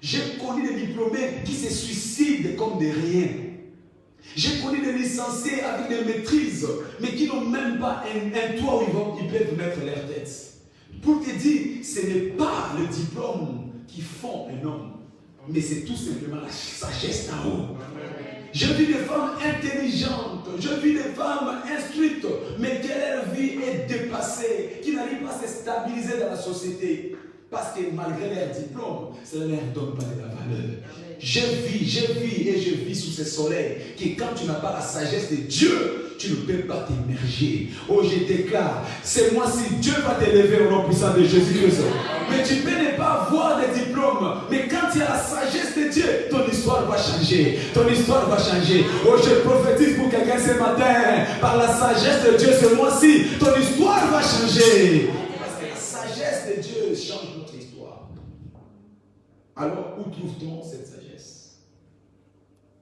S4: J'ai connu des diplômés qui se suicident comme des riens. J'ai connu des licenciés avec des maîtrises, mais qui n'ont même pas un toit où ils peuvent mettre leur tête. Pour te dire, ce n'est pas le diplôme qui font un homme, mais c'est tout simplement la sagesse d'en haut. Je vis des femmes intelligentes, je vis des femmes instruites, mais que leur vie est dépassée, qui n'arrivent pas à se stabiliser dans la société. Parce que malgré leur diplôme, cela ne leur donne pas de la valeur. Je vis sous ce soleil que quand tu n'as pas la sagesse de Dieu, tu ne peux pas t'immerger. Oh, je déclare, c'est moi si Dieu va t'élever au nom puissant de Jésus-Christ. Mais tu peux ne pas avoir de diplôme. Mais quand tu as la sagesse de Dieu, ton histoire va changer. Ton histoire va changer. Oh, je prophétise pour quelqu'un ce matin. Par la sagesse de Dieu ce mois-ci, ton histoire va changer. Parce que la sagesse de Dieu change notre histoire. Alors, où trouve-t-on cette sagesse?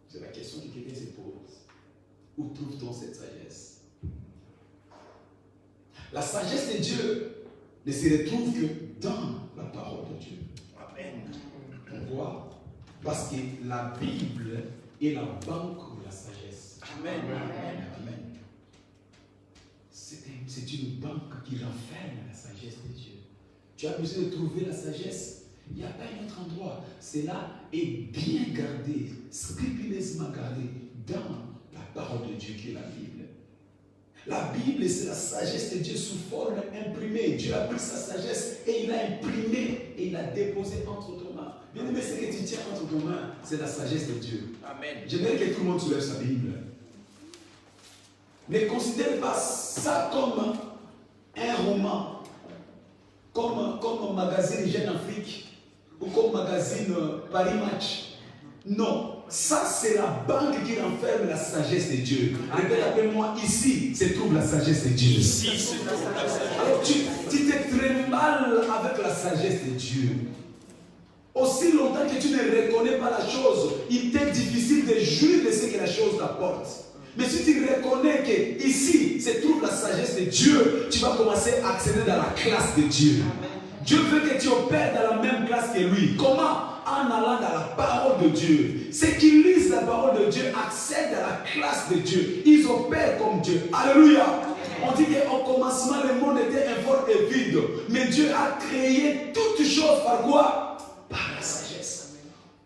S4: C'est la question que quelqu'un se pose. Où trouve-t-on cette sagesse? La sagesse de Dieu ne se retrouve que dans la parole de Dieu. Amen. Pourquoi? Parce que la Bible est la banque de la sagesse. Amen. Amen. C'est une banque qui renferme la sagesse de Dieu. Tu as besoin de trouver la sagesse. Il n'y a pas un autre endroit. Cela est bien gardé, scrupuleusement gardé dans la parole de Dieu qui est la Bible. La Bible, c'est la sagesse de Dieu sous forme imprimée. Dieu a pris sa sagesse et il l'a imprimée et il l'a déposée entre tes mains. Bien aimé, ce que tu tiens entre tes mains, c'est la sagesse de Dieu. Amen. J'aimerais que tout le monde soulève sa Bible. Ne considère pas ça comme un roman, comme un magazine Jeune Afrique ou comme magazine Paris Match. Non, ça c'est la banque qui renferme la sagesse de Dieu. Répète après moi, ici se trouve la sagesse de Dieu.
S1: Ici se trouve la sagesse de Dieu.
S4: Alors tu te très mal avec la sagesse de Dieu. Aussi longtemps que tu ne reconnais pas la chose, il t'est difficile de jouir de ce que la chose t'apporte. Mais si tu reconnais qu'ici se trouve la sagesse de Dieu, tu vas commencer à accéder dans la classe de Dieu. Dieu veut que tu opères dans la même classe que lui. Comment? En allant dans la parole de Dieu. Ceux qui lisent la parole de Dieu accèdent à la classe de Dieu. Ils opèrent comme Dieu. Alléluia. On dit qu'au commencement, le monde était informe et vide. Mais Dieu a créé toutes choses par quoi? Par la sagesse.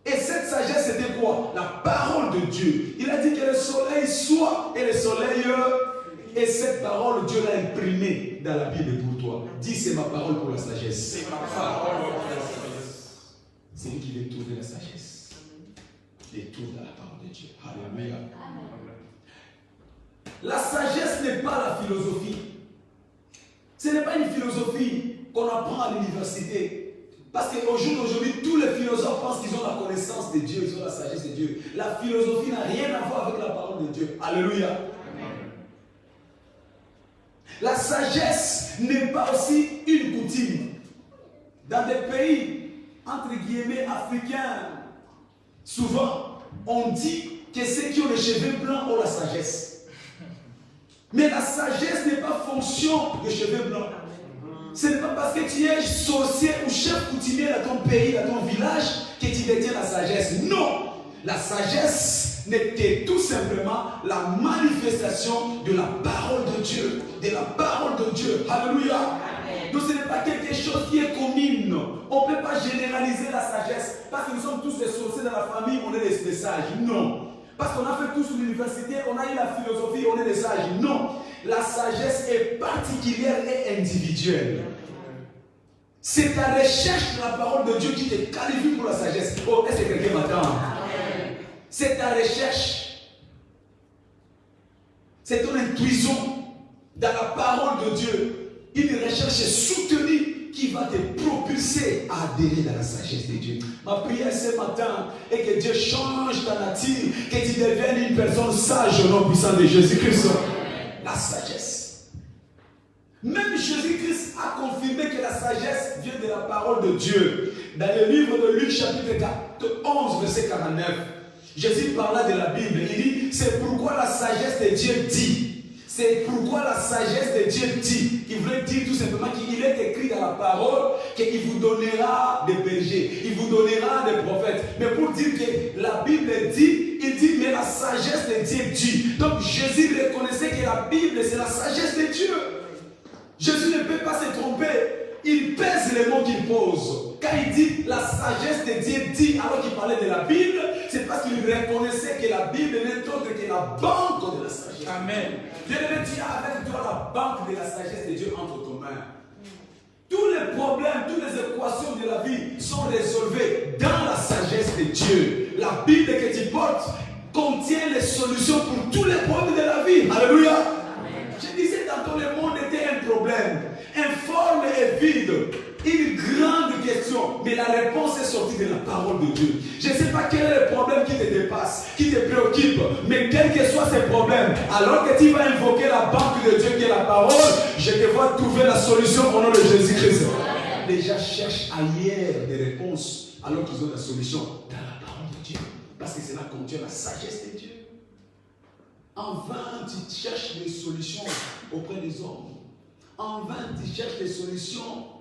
S4: Et cette sagesse, c'était quoi? La parole de Dieu. Il a dit que le soleil soit et le soleil. Et cette parole, Dieu l'a imprimée dans la Bible pour toi. Dis, c'est ma parole pour la sagesse.
S1: C'est ma parole pour la sagesse.
S4: C'est lui qui veut trouver la sagesse. Et tourne dans la parole de Dieu. Alléluia. La sagesse n'est pas la philosophie. Ce n'est pas une philosophie qu'on apprend à l'université. Parce qu'au jour d'aujourd'hui, tous les philosophes pensent qu'ils ont la connaissance de Dieu, ils ont la sagesse de Dieu. La philosophie n'a rien à voir avec la parole de Dieu. Alléluia. Amen. La sagesse n'est pas aussi une coutume. Dans des pays, entre guillemets, africains, souvent, on dit que ceux qui ont les cheveux blancs ont la sagesse. Mais la sagesse n'est pas fonction des cheveux blancs. Ce n'est pas parce que tu es sorcier ou chef coutumier dans ton pays, dans ton village, que tu détiens la sagesse. Non! La sagesse n'est que tout simplement la manifestation de la parole de Dieu. De la parole de Dieu. Alléluia! Amen. Donc ce n'est pas quelque chose qui est commune. On ne peut pas généraliser la sagesse. Parce que nous sommes tous des sorciers dans la famille, on est des sages. Non! Parce qu'on a fait tous l'université, on a eu la philosophie, on est des sages. Non! La sagesse est particulière et individuelle. C'est ta recherche de la parole de Dieu qui te qualifie pour la sagesse. Oh, est-ce que quelqu'un m'attend? C'est ta recherche. C'est ton intuition dans la parole de Dieu. Une recherche soutenue qui va te propulser à adhérer dans la sagesse de Dieu. Ma prière ce matin est que Dieu change ta nature, que tu deviennes une personne sage au nom puissant de Jésus-Christ. La sagesse. Même Jésus-Christ a confirmé que la sagesse vient de la parole de Dieu. Dans le livre de Luc chapitre 11 verset 49, Jésus parla de la Bible. Il dit, c'est pourquoi la sagesse de Dieu dit. C'est pourquoi la sagesse de Dieu dit. Il voulait dire tout simplement qu'il est écrit dans la parole qu'il vous donnera des bergers, il vous donnera des prophètes. Mais pour dire que la Bible dit, il dit, mais la sagesse de Dieu dit. Donc Jésus reconnaissait que la Bible, c'est la sagesse de Dieu. Jésus ne peut pas se tromper. Il pèse les mots qu'il pose. Quand il dit la sagesse de Dieu dit, alors qu'il parlait de la Bible, c'est parce qu'il reconnaissait que la Bible n'est autre que la banque de la sagesse. Amen. Dieu devait dire avec toi la banque de la sagesse de Dieu entre tes mains. Tous les problèmes, toutes les équations de la vie sont résolvées dans la sagesse de Dieu. La Bible que tu portes contient les solutions pour tous les problèmes de la vie. Alléluia. Amen. Je disais tantôt, le monde était un problème. Informe et vide. Une grande question, mais la réponse est sortie de la parole de Dieu. Je ne sais pas quel est le problème qui te dépasse, qui te préoccupe, mais quel que soit ce problème, alors que tu vas invoquer la banque de Dieu qui est la parole, je te vois trouver la solution au nom de Jésus-Christ. Les gens cherchent ailleurs des réponses, alors qu'ils ont la solution dans la parole de Dieu. Parce que cela contient la sagesse de Dieu. En vain, tu cherches des solutions auprès des hommes. En vain, tu cherches des solutions.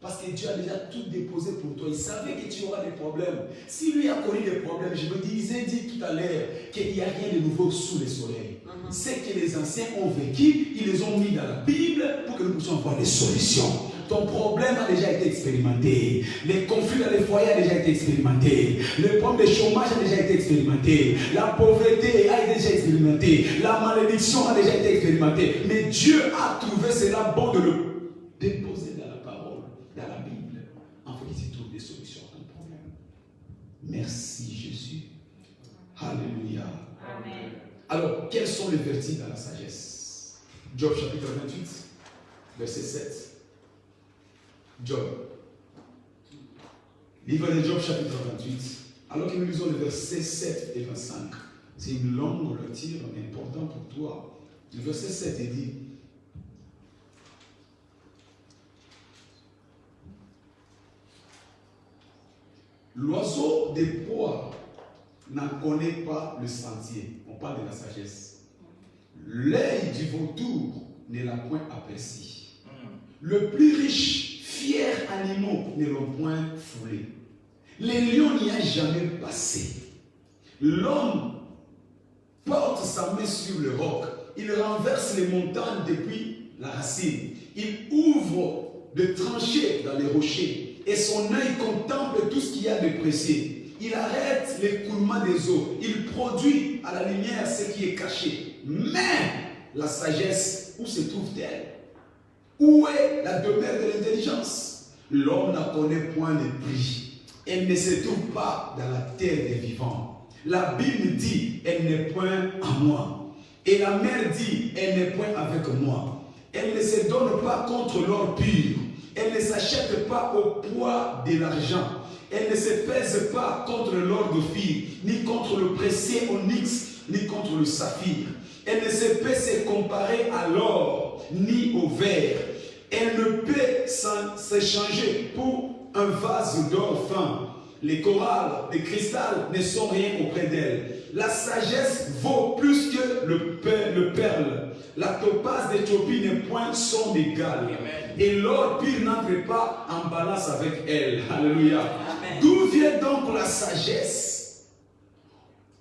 S4: Parce que Dieu a déjà tout déposé pour toi. Il savait que tu auras des problèmes. Si lui a connu des problèmes, je me disais dit tout à l'heure qu'il n'y a rien de nouveau sous le soleil. C'est que les anciens ont vécu, ils les ont mis dans la Bible pour que nous puissions avoir des solutions. Ton problème a déjà été expérimenté. Les conflits dans les foyers ont déjà été expérimentés. Le problème de chômage a déjà été expérimenté. La pauvreté a déjà été expérimentée. La malédiction a déjà été expérimentée. Mais Dieu a trouvé cela bon de le déposer dans la parole, dans la Bible, afin qu'il trouve des solutions à ton problème. Merci Jésus. Alléluia. Amen. Alors, quelles sont les vertus dans la sagesse? Job chapitre 28, verset 7. Job. Livre de Job chapitre 28. Alors que nous lisons les versets 7 et 25. C'est une longue lecture, mais importante pour toi. Le verset 7 est dit: l'oiseau des bois n'en connaît pas le sentier. On parle de la sagesse. L'œil du vautour ne l'a point aperçu. Le plus riche fiers animaux ne l'ont point foulé. Les lions n'y a jamais passé. L'homme porte sa main sur le roc. Il renverse les montagnes depuis la racine. Il ouvre de tranchées dans les rochers. Et son œil contemple tout ce qu'il y a de précieux. Il arrête l'écoulement des eaux. Il produit à la lumière ce qui est caché. Mais la sagesse, où se trouve-t-elle? Où est la demeure de l'intelligence? L'homme n'en connaît point le prix. Elle ne se trouve pas dans la terre des vivants. La Bible dit, elle n'est point à moi. Et la mer dit, elle n'est point avec moi. Elle ne se donne pas contre l'or pur. Elle ne s'achète pas au poids de l'argent. Elle ne se pèse pas contre l'or d'Ophir, ni contre le précieux onyx, ni contre le saphir. Elle ne se peut se comparer à l'or, ni au verre. Elle ne peut s'échanger pour un vase d'or fin. Les coralles, les cristals ne sont rien auprès d'elle. La sagesse vaut plus que le perle. La topaze d'Éthiopie n'est point son égal. Et l'or pur n'entre pas en balance avec elle. Alléluia. D'où vient donc la sagesse?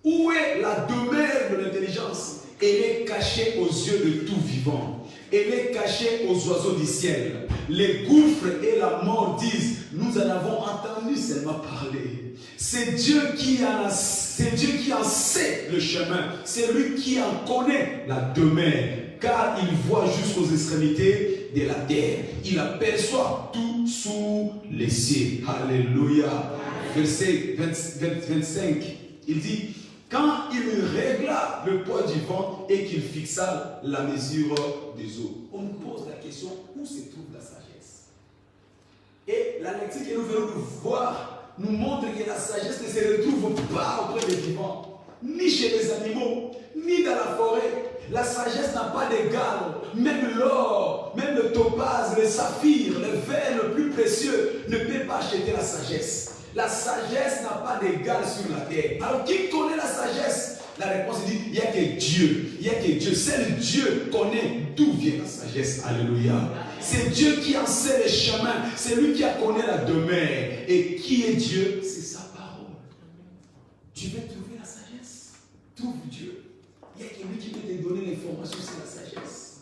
S4: Où est la demeure de l'intelligence? Elle est cachée aux yeux de tout vivant. Elle est cachée aux oiseaux du ciel. Les gouffres et la mort disent, nous en avons entendu seulement parler. C'est Dieu qui en sait le chemin. C'est lui qui en connaît la demeure. Car il voit jusqu'aux extrémités de la terre. Il aperçoit tout sous les cieux. Alléluia. Verset 25, il dit, quand il régla le poids du vent et qu'il fixa la mesure des eaux. On nous pose la question, où se trouve la sagesse? Et la lecture que nous venons de voir nous montre que la sagesse ne se retrouve pas auprès des vivants, ni chez les animaux, ni dans la forêt. La sagesse n'a pas d'égal. Même l'or, même le topaz, le saphir, le verre le plus précieux ne peut pas acheter la sagesse. La sagesse n'a pas d'égal sur la terre. Alors qui connaît la sagesse? La réponse dit, il n'y a que Dieu. Il n'y a que Dieu. Seul Dieu connaît d'où vient la sagesse. Alléluia. C'est Dieu qui en sait les chemins. C'est lui qui a connaît la demeure. Et qui est Dieu? C'est sa parole. Tu veux trouver la sagesse? Trouve Dieu. Il n'y a que lui qui peut te donner l'information sur la sagesse.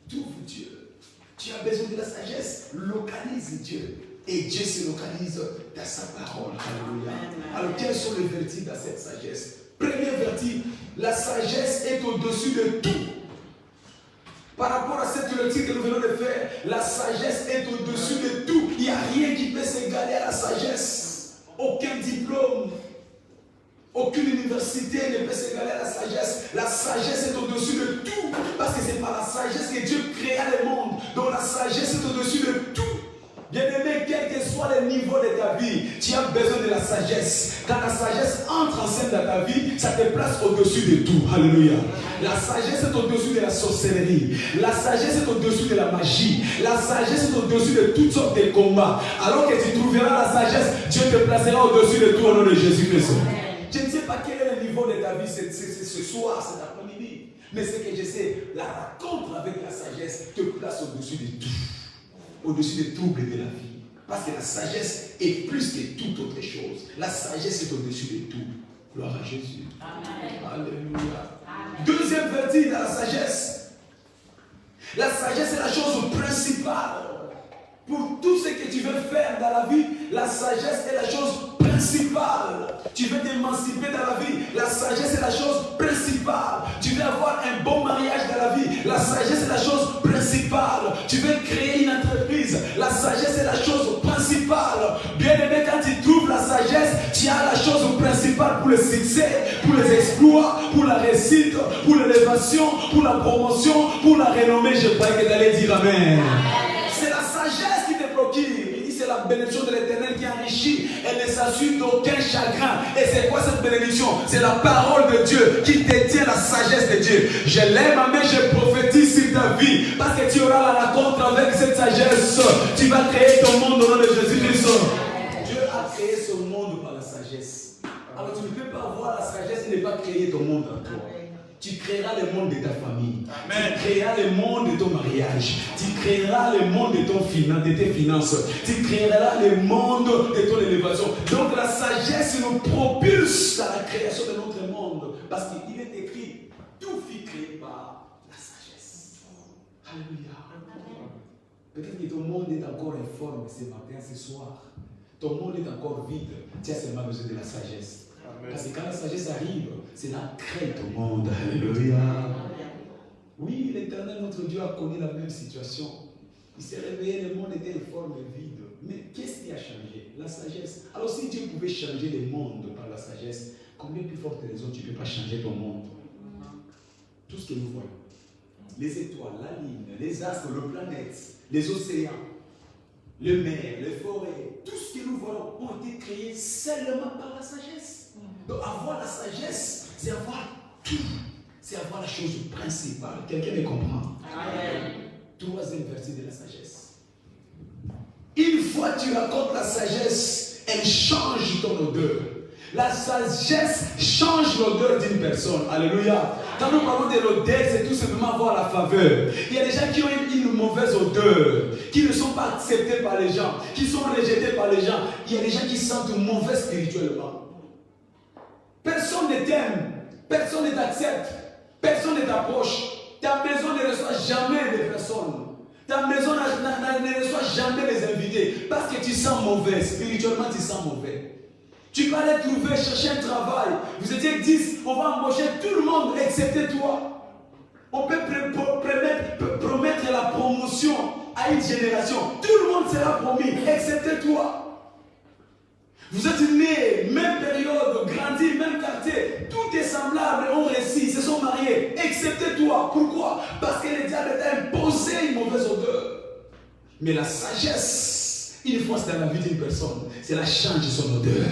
S4: Trouve Dieu. Tu as besoin de la sagesse. Localise Dieu. Et Dieu se localise dans sa parole. Alléluia. Alors, quels sont les vertus dans cette sagesse? Premier vertu, la sagesse est au-dessus de tout. Par rapport à cette lecture que nous venons de faire, la sagesse est au-dessus de tout. Il n'y a rien qui peut s'égaler à la sagesse. Aucun diplôme, aucune université ne peut s'égaler à la sagesse. La sagesse est au-dessus de tout. Parce que c'est par la sagesse que Dieu créa le monde. Donc la sagesse est au-dessus de tout. Bien-aimé, quel que soit le niveau de ta vie, tu as besoin de la sagesse. Quand la sagesse entre en scène dans ta vie, ça te place au-dessus de tout. Alléluia. La sagesse est au-dessus de la sorcellerie. La sagesse est au-dessus de la magie. La sagesse est au-dessus de toutes sortes de combats. Alors que tu trouveras la sagesse, Dieu te placera au-dessus de tout au nom de Jésus-Christ. Je ne sais pas quel est le niveau de ta vie ce soir, cet après-midi. Mais ce que je sais, la rencontre avec la sagesse te place au-dessus de tout. Au-dessus des troubles de la vie. Parce que la sagesse est plus que toute autre chose. La sagesse est au-dessus de tout. Gloire à Jésus. Amen. Alléluia. Amen. Deuxième vertu dans la sagesse. La sagesse est la chose principale. Pour tout ce que tu veux faire dans la vie, la sagesse est la chose principale. Tu veux t'émanciper dans la vie, la sagesse est la chose principale. Tu veux avoir un bon mariage dans la vie, la sagesse est la chose principale. Tu veux créer une entreprise, la sagesse est la chose principale. Bien aimé, quand tu trouves la sagesse, tu as la chose principale pour le succès, pour les exploits, pour la réussite, pour l'élévation, pour la promotion, pour la renommée. Je croyais que tu allais dire Amen. C'est la sagesse qui te procure. Il dit c'est la bénédiction de l'Éternel qui enrichit. Elle ne s'assure d'aucun chagrin. Et c'est quoi cette bénédiction? C'est la parole de Dieu qui détient la sagesse de Dieu. Je lève ma main, je prophétise sur ta vie. Parce que tu auras la rencontre avec cette sagesse. Tu vas créer ton monde au nom de Jésus-Christ. Dieu a créé ce monde par la sagesse. Alors tu ne peux pas avoir la sagesse et ne pas créer ton monde en toi. Tu créeras le monde de ta famille.
S1: Amen.
S4: Tu créeras le monde de ton mariage. Tu créeras le monde de tes finances. Tu créeras le monde de ton élévation. Donc la sagesse nous propulse dans la création de notre monde. Parce qu'il est écrit, tout fut créé par la sagesse. Alléluia. Peut-être que ton monde est encore informe ce matin, ce soir. Ton monde est encore vide. Tu as seulement besoin de la sagesse. Amen. Parce que quand la sagesse arrive, c'est là crée ton monde. Alléluia. Oui, l'Éternel, notre Dieu, a connu la même situation. Il s'est réveillé, le monde était informe et vide. Mais qu'est-ce qui a changé? La sagesse. Alors si Dieu pouvait changer le monde par la sagesse, combien plus forte raison tu ne peux pas changer ton monde? Tout ce que nous voyons. Les étoiles, la lune, les astres, les planètes, les océans, les mers, les forêts, tout ce que nous voyons ont été créés seulement par la sagesse. Donc avoir la sagesse, c'est avoir tout. C'est avoir la chose principale. Quelqu'un me comprend? Amen. Troisième verset de la sagesse. Une fois que tu racontes la sagesse, elle change ton odeur. La sagesse change l'odeur d'une personne. Alléluia. Quand nous parlons de l'odeur, c'est tout simplement avoir la faveur. Il y a des gens qui ont une mauvaise odeur, qui ne sont pas acceptés par les gens, qui sont rejetés par les gens. Il y a des gens qui sentent mauvais spirituellement. Personne ne t'aime, personne ne t'accepte, personne ne t'approche. Ta maison ne reçoit jamais les personnes. Ta maison ne reçoit jamais les invités parce que tu sens mauvais. Spirituellement, tu sens mauvais. Tu peux aller trouver, chercher un travail. Vous étiez 10, on va embaucher tout le monde excepté toi. On peut promettre la promotion à une génération. Tout le monde sera promis, excepté toi. Vous êtes nés, même période, grandi, même quartier. Tout est semblable, ont réussi, se sont mariés, excepté toi. Pourquoi? Parce que le diable t'a imposé une mauvaise odeur. Mais la sagesse, une fois c'est dans la vie d'une personne, c'est la change de son odeur.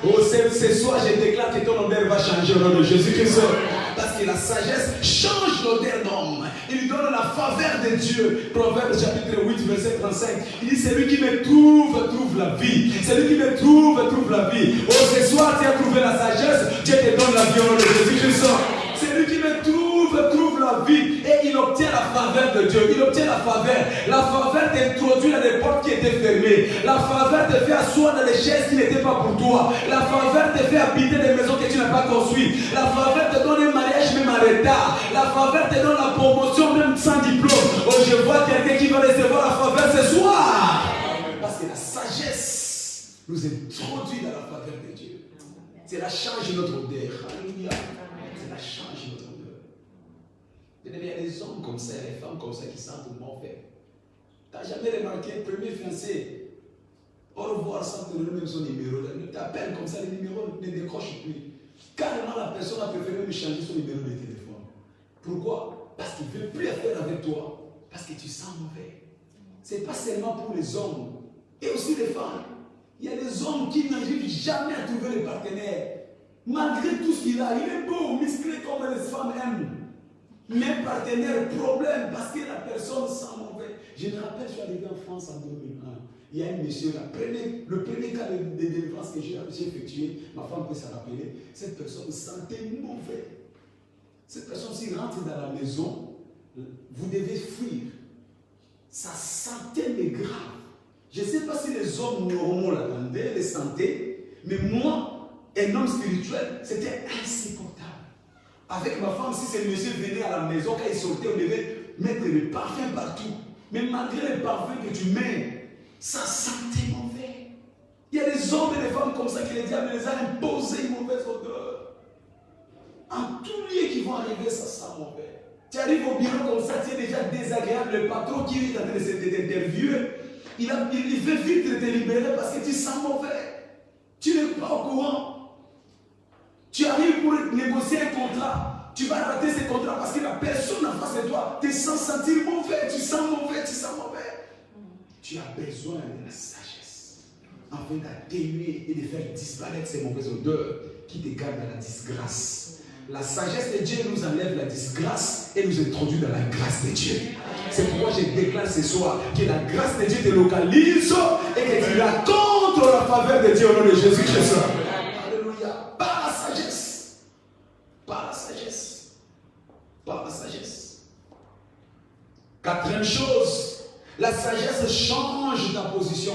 S4: Oh, ce soir, je déclare que ton odeur va changer au nom de Jésus-Christ. Parce que la sagesse change l'odeur d'homme. Il lui donne la faveur de Dieu. Proverbe chapitre 8, verset 35. Il dit, celui qui me trouve la vie. Celui qui me trouve la vie. Oh, ce soir, tu as trouvé la sagesse. Dieu te donne la vie au nom de Jésus-Christ. Celui qui me trouve la vie. Et il obtient la faveur de Dieu. Il obtient la faveur. La faveur t'introduit dans des portes qui étaient fermées. La faveur te fait asseoir dans les chaises qui n'étaient pas pour toi. La faveur te fait habiter des maisons que tu n'as pas construites. La faveur te donne un mariage même en retard. La faveur te donne la promotion même sans diplôme. Oh, je vois quelqu'un qui va recevoir la faveur ce soir. Parce que la sagesse nous introduit dans la faveur de Dieu. C'est la change de notre odeur. Alléluia. C'est la change de notre odeur. Il y a des hommes comme ça, des femmes comme ça qui sentent mauvais. Tu n'as jamais remarqué, premier fiancé, au revoir sans te donner même son numéro. Tu t'appelles comme ça, le numéro ne décroche plus. Carrément, la personne a préféré me changer son numéro de téléphone. Pourquoi? Parce qu'il ne veut plus faire avec toi. Parce que tu sens mauvais. Ce n'est pas seulement pour les hommes, et aussi les femmes. Il y a des hommes qui n'arrivent jamais à trouver le partenaire. Malgré tout ce qu'il a, il est beau, musclé comme les femmes aiment. Mais partenaire, problème, parce que la personne sent mauvais. Je me rappelle, je suis arrivé en France en 2001. Il y a un monsieur, le premier cas de délivrance que j'ai effectué, ma femme peut s'en rappeler, cette personne sentait mauvais. Cette personne, s'il rentre dans la maison, vous devez fuir. Ça sentait mais grave. Je ne sais pas si les hommes normaux l'attendaient, les sentaient, mais moi, un homme spirituel, c'était insupportable. Avec ma femme, si ce monsieur venait à la maison, quand il sortait, on devait mettre le parfum partout. Mais malgré le parfum que tu mets, ça sentait mauvais. Il y a des hommes et des femmes comme ça que le diable les a imposé une mauvaise odeur. En tout lieu qui vont arriver, ça sent mauvais. Tu arrives au bureau comme ça, tu es déjà désagréable. Le patron qui est en train de t'interviewer, il veut vite te libérer parce que tu sens mauvais. Tu n'es pas au courant. Tu arrives pour négocier un contrat. Tu vas rater ce contrat parce que la personne en face de toi te sent sentir mauvais. Tu sens mauvais, tu sens mauvais. Tu as besoin de la sagesse afin d'atténuer et de faire disparaître ces mauvaises odeurs qui te gardent dans la disgrâce. La sagesse de Dieu nous enlève la disgrâce et nous introduit dans la grâce de Dieu. C'est pourquoi je déclare ce soir que la grâce de Dieu te localise et que tu rencontres la faveur de Dieu au nom de Jésus-Christ. Alléluia. Par la sagesse. Par la sagesse. Quatrième chose, la sagesse change ta position.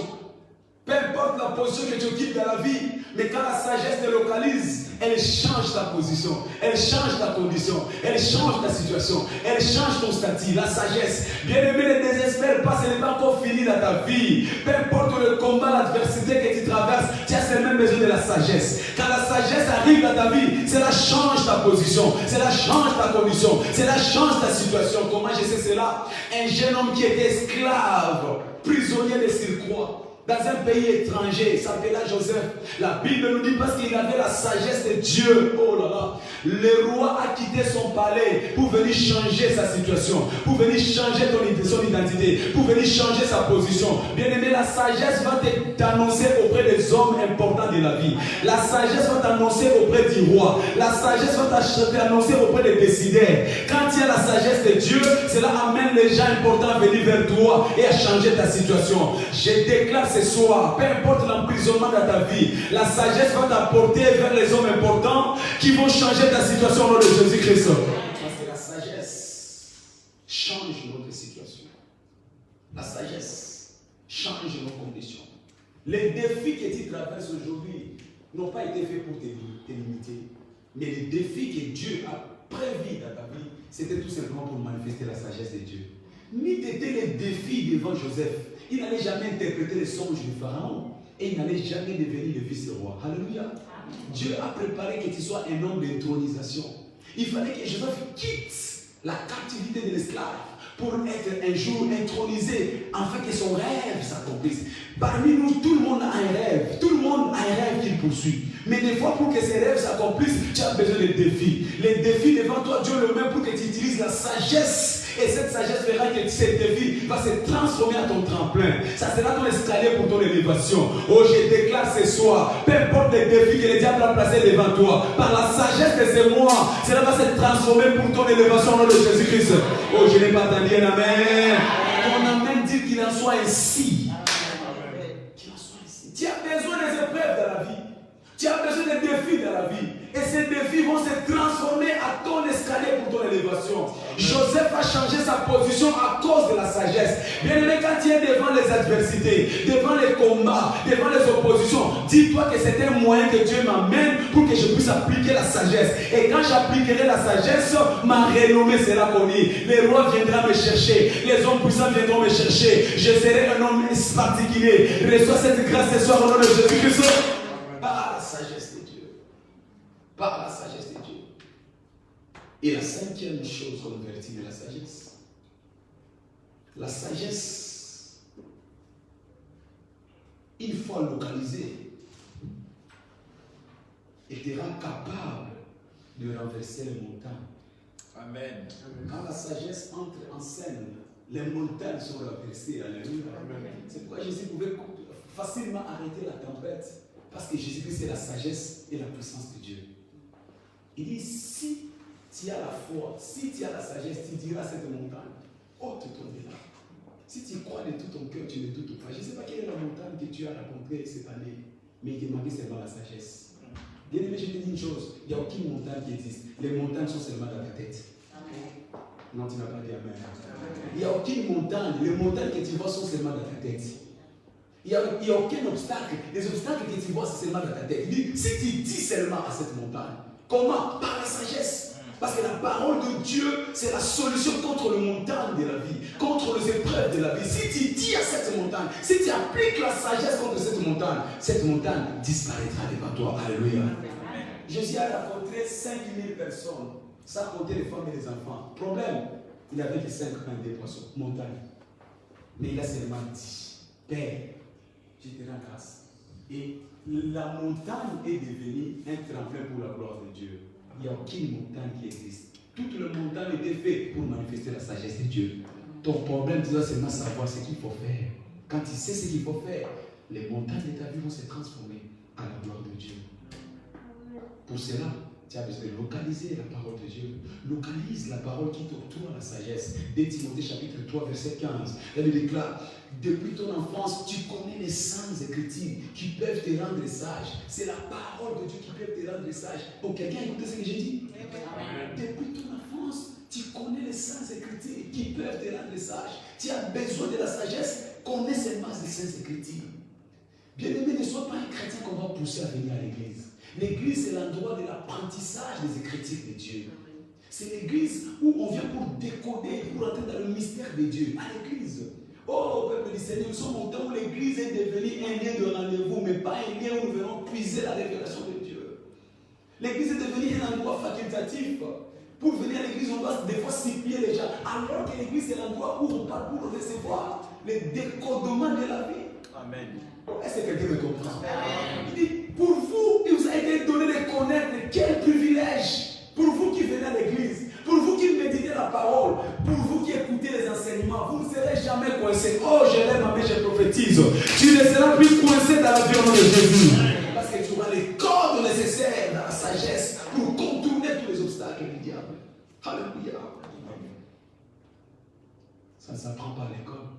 S4: Peu importe la position que tu occupes dans la vie, mais quand la sagesse te localise, elle change ta position, elle change ta condition, elle change ta situation, elle change ton statut, la sagesse. Bien-aimé, ne désespère pas, ce n'est pas encore fini dans ta vie. Peu importe le combat, l'adversité que tu traverses, tu as seulement besoin de la sagesse. Quand la sagesse arrive dans ta vie, cela change ta position, cela change ta condition, cela change ta situation. Comment je sais cela? Un jeune homme qui était esclave, prisonnier de surcroît, dans un pays étranger, s'appelait Joseph. La Bible nous dit parce qu'il avait la sagesse de Dieu. Oh là là. Le roi a quitté son palais pour venir changer sa situation, pour venir changer son identité, pour venir changer sa position. Bien-aimé, la sagesse va t'annoncer auprès des hommes importants de la vie. La sagesse va t'annoncer auprès du roi. La sagesse va t'annoncer auprès des décideurs. Quand il y a la sagesse de Dieu, cela amène les gens importants à venir vers toi et à changer ta situation. Je déclare ce soir, peu importe l'emprisonnement dans ta vie, la sagesse va t'apporter vers les hommes importants qui vont changer ta situation au nom de Jésus-Christ. Parce que la sagesse change notre situation. La sagesse change nos conditions. Les défis que tu traverses aujourd'hui n'ont pas été faits pour te limiter. Mais les défis que Dieu a prévus dans ta vie, c'était tout simplement pour manifester la sagesse de Dieu. N'eût été les défis devant Joseph, il n'allait jamais interpréter les songes du Pharaon et il n'allait jamais devenir le vice-roi. Alléluia. Dieu a préparé que tu sois un homme d'intronisation. Il fallait que Joseph quitte la captivité de l'esclave pour être un jour intronisé afin que son rêve s'accomplisse. Parmi nous, tout le monde a un rêve. Tout le monde a un rêve qu'il poursuit. Mais des fois, pour que ces rêves s'accomplissent, tu as besoin de défis. Les défis devant toi, Dieu le met pour que tu utilises la sagesse. Et cette sagesse fera que ces défis va se transformer à ton tremplin. Ça sera ton escalier pour ton élévation. Oh, je déclare ce soir, peu importe les défis que le diable a placés devant toi, par la sagesse de ces mois, cela va se transformer pour ton élévation au nom de Jésus-Christ. Oh, je n'ai pas entendu un amen. Ton amen dit qu'il en soit ainsi. Qu'il en soit ainsi. Tu as besoin des épreuves dans la vie. Tu as besoin des défis dans la vie. Et ces défis vont se transformer à ton escalier pour ton élévation. Joseph a changé sa position à cause de la sagesse. Bien aimé, quand tu es devant les adversités, devant les combats, devant les oppositions, dis-toi que c'est un moyen que Dieu m'amène pour que je puisse appliquer la sagesse. Et quand j'appliquerai la sagesse, ma renommée sera connue. Les rois viendront me chercher. Les hommes puissants viendront me chercher. Je serai un homme particulier. Reçois cette grâce ce soir au nom de Jésus-Christ. Par la sagesse de Dieu. Par la sagesse de Dieu. Et la cinquième chose qu'on vertu de la sagesse. La sagesse, une fois localisée, elle te rend capable de renverser les montagnes.
S1: Amen.
S4: Quand la sagesse entre en scène, les montagnes sont renversées. Alléluia. C'est pourquoi Jésus pouvait facilement arrêter la tempête. Parce que Jésus-Christ, c'est la sagesse et la puissance de Dieu. Il dit, si tu as la foi, si tu as la sagesse, tu diras à cette montagne, ôte-toi de là. Si tu crois de tout ton cœur, tu ne doutes pas. Je ne sais pas quelle est la montagne que tu as rencontrée cette année, mais il te manquait seulement la sagesse. Bien aimé, je te dis une chose, il n'y a aucune montagne qui existe. Les montagnes sont seulement dans ta tête. Amen. Non, tu n'as pas dit amen. Il n'y a aucune montagne. Les montagnes que tu vois sont seulement dans ta tête. Il n'y a aucun obstacle. Les obstacles que tu vois, c'est seulement dans ta tête. Il dit, si tu dis seulement à cette montagne, comment? Par la sagesse. Parce que la parole de Dieu, c'est la solution contre le montagne de la vie, contre les épreuves de la vie. Si tu dis à cette montagne, si tu appliques la sagesse contre cette montagne disparaîtra devant toi. Alléluia. Jésus a rencontré 5000 personnes, sans compter les femmes et les enfants. Problème, il avait les 5 pains et des poissons, montagne. Mais il a seulement dit, Père, je te rends grâce. Et la montagne est devenue un tremplin pour la gloire de Dieu. Il n'y a aucune montagne qui existe. Toute la montagne était faite pour manifester la sagesse de Dieu. Ton problème, tu dois seulement savoir ce qu'il faut faire. Quand tu sais ce qu'il faut faire, les montagnes de ta vie vont se transformer à la gloire de Dieu. Pour cela, tu as besoin de localiser la parole de Dieu. Localise la parole qui t'octroie la sagesse. Dès Timothée chapitre 3, verset 15, elle déclare, depuis ton enfance, tu connais les saintes écritures qui peuvent te rendre sage. C'est la parole de Dieu qui peut te rendre sage. Pour quelqu'un écouter ce que j'ai dit? Depuis ton enfance, Tu connais les saintes écritures qui peuvent te rendre sage. Tu as besoin de la sagesse. Connais seulement les saintes écritures. Bien-aimé, ne sois pas un chrétien qu'on va pousser à venir à l'église. L'église, c'est l'endroit de l'apprentissage des écritures de Dieu. C'est l'église où on vient pour décoder, pour entrer dans le mystère de Dieu. À l'église. Oh, peuple du Seigneur, nous sommes au temps où l'église est devenue un lieu de rendez-vous, mais pas un lieu où nous venons puiser la révélation de Dieu. L'église est devenue un endroit facultatif. Pour venir à l'église, on doit des fois supplier les gens. Alors que l'église, c'est l'endroit où on parle pour recevoir les décodements de la vie.
S1: Amen.
S4: Est-ce que quelqu'un me comprend? Il dit, pour vous, il vous a été donné de connaître quel privilège. Pour vous qui venez à l'église, pour vous qui méditez la parole, pour vous qui écoutez les enseignements, vous ne serez jamais coincés. Oh, je l'aime, mais je prophétise. Tu ne seras plus coincé dans la vie au nom de Jésus. Parce que tu auras les cordes nécessaires dans la sagesse pour contourner tous les obstacles du diable. Alléluia. Ça ne s'apprend pas à l'école.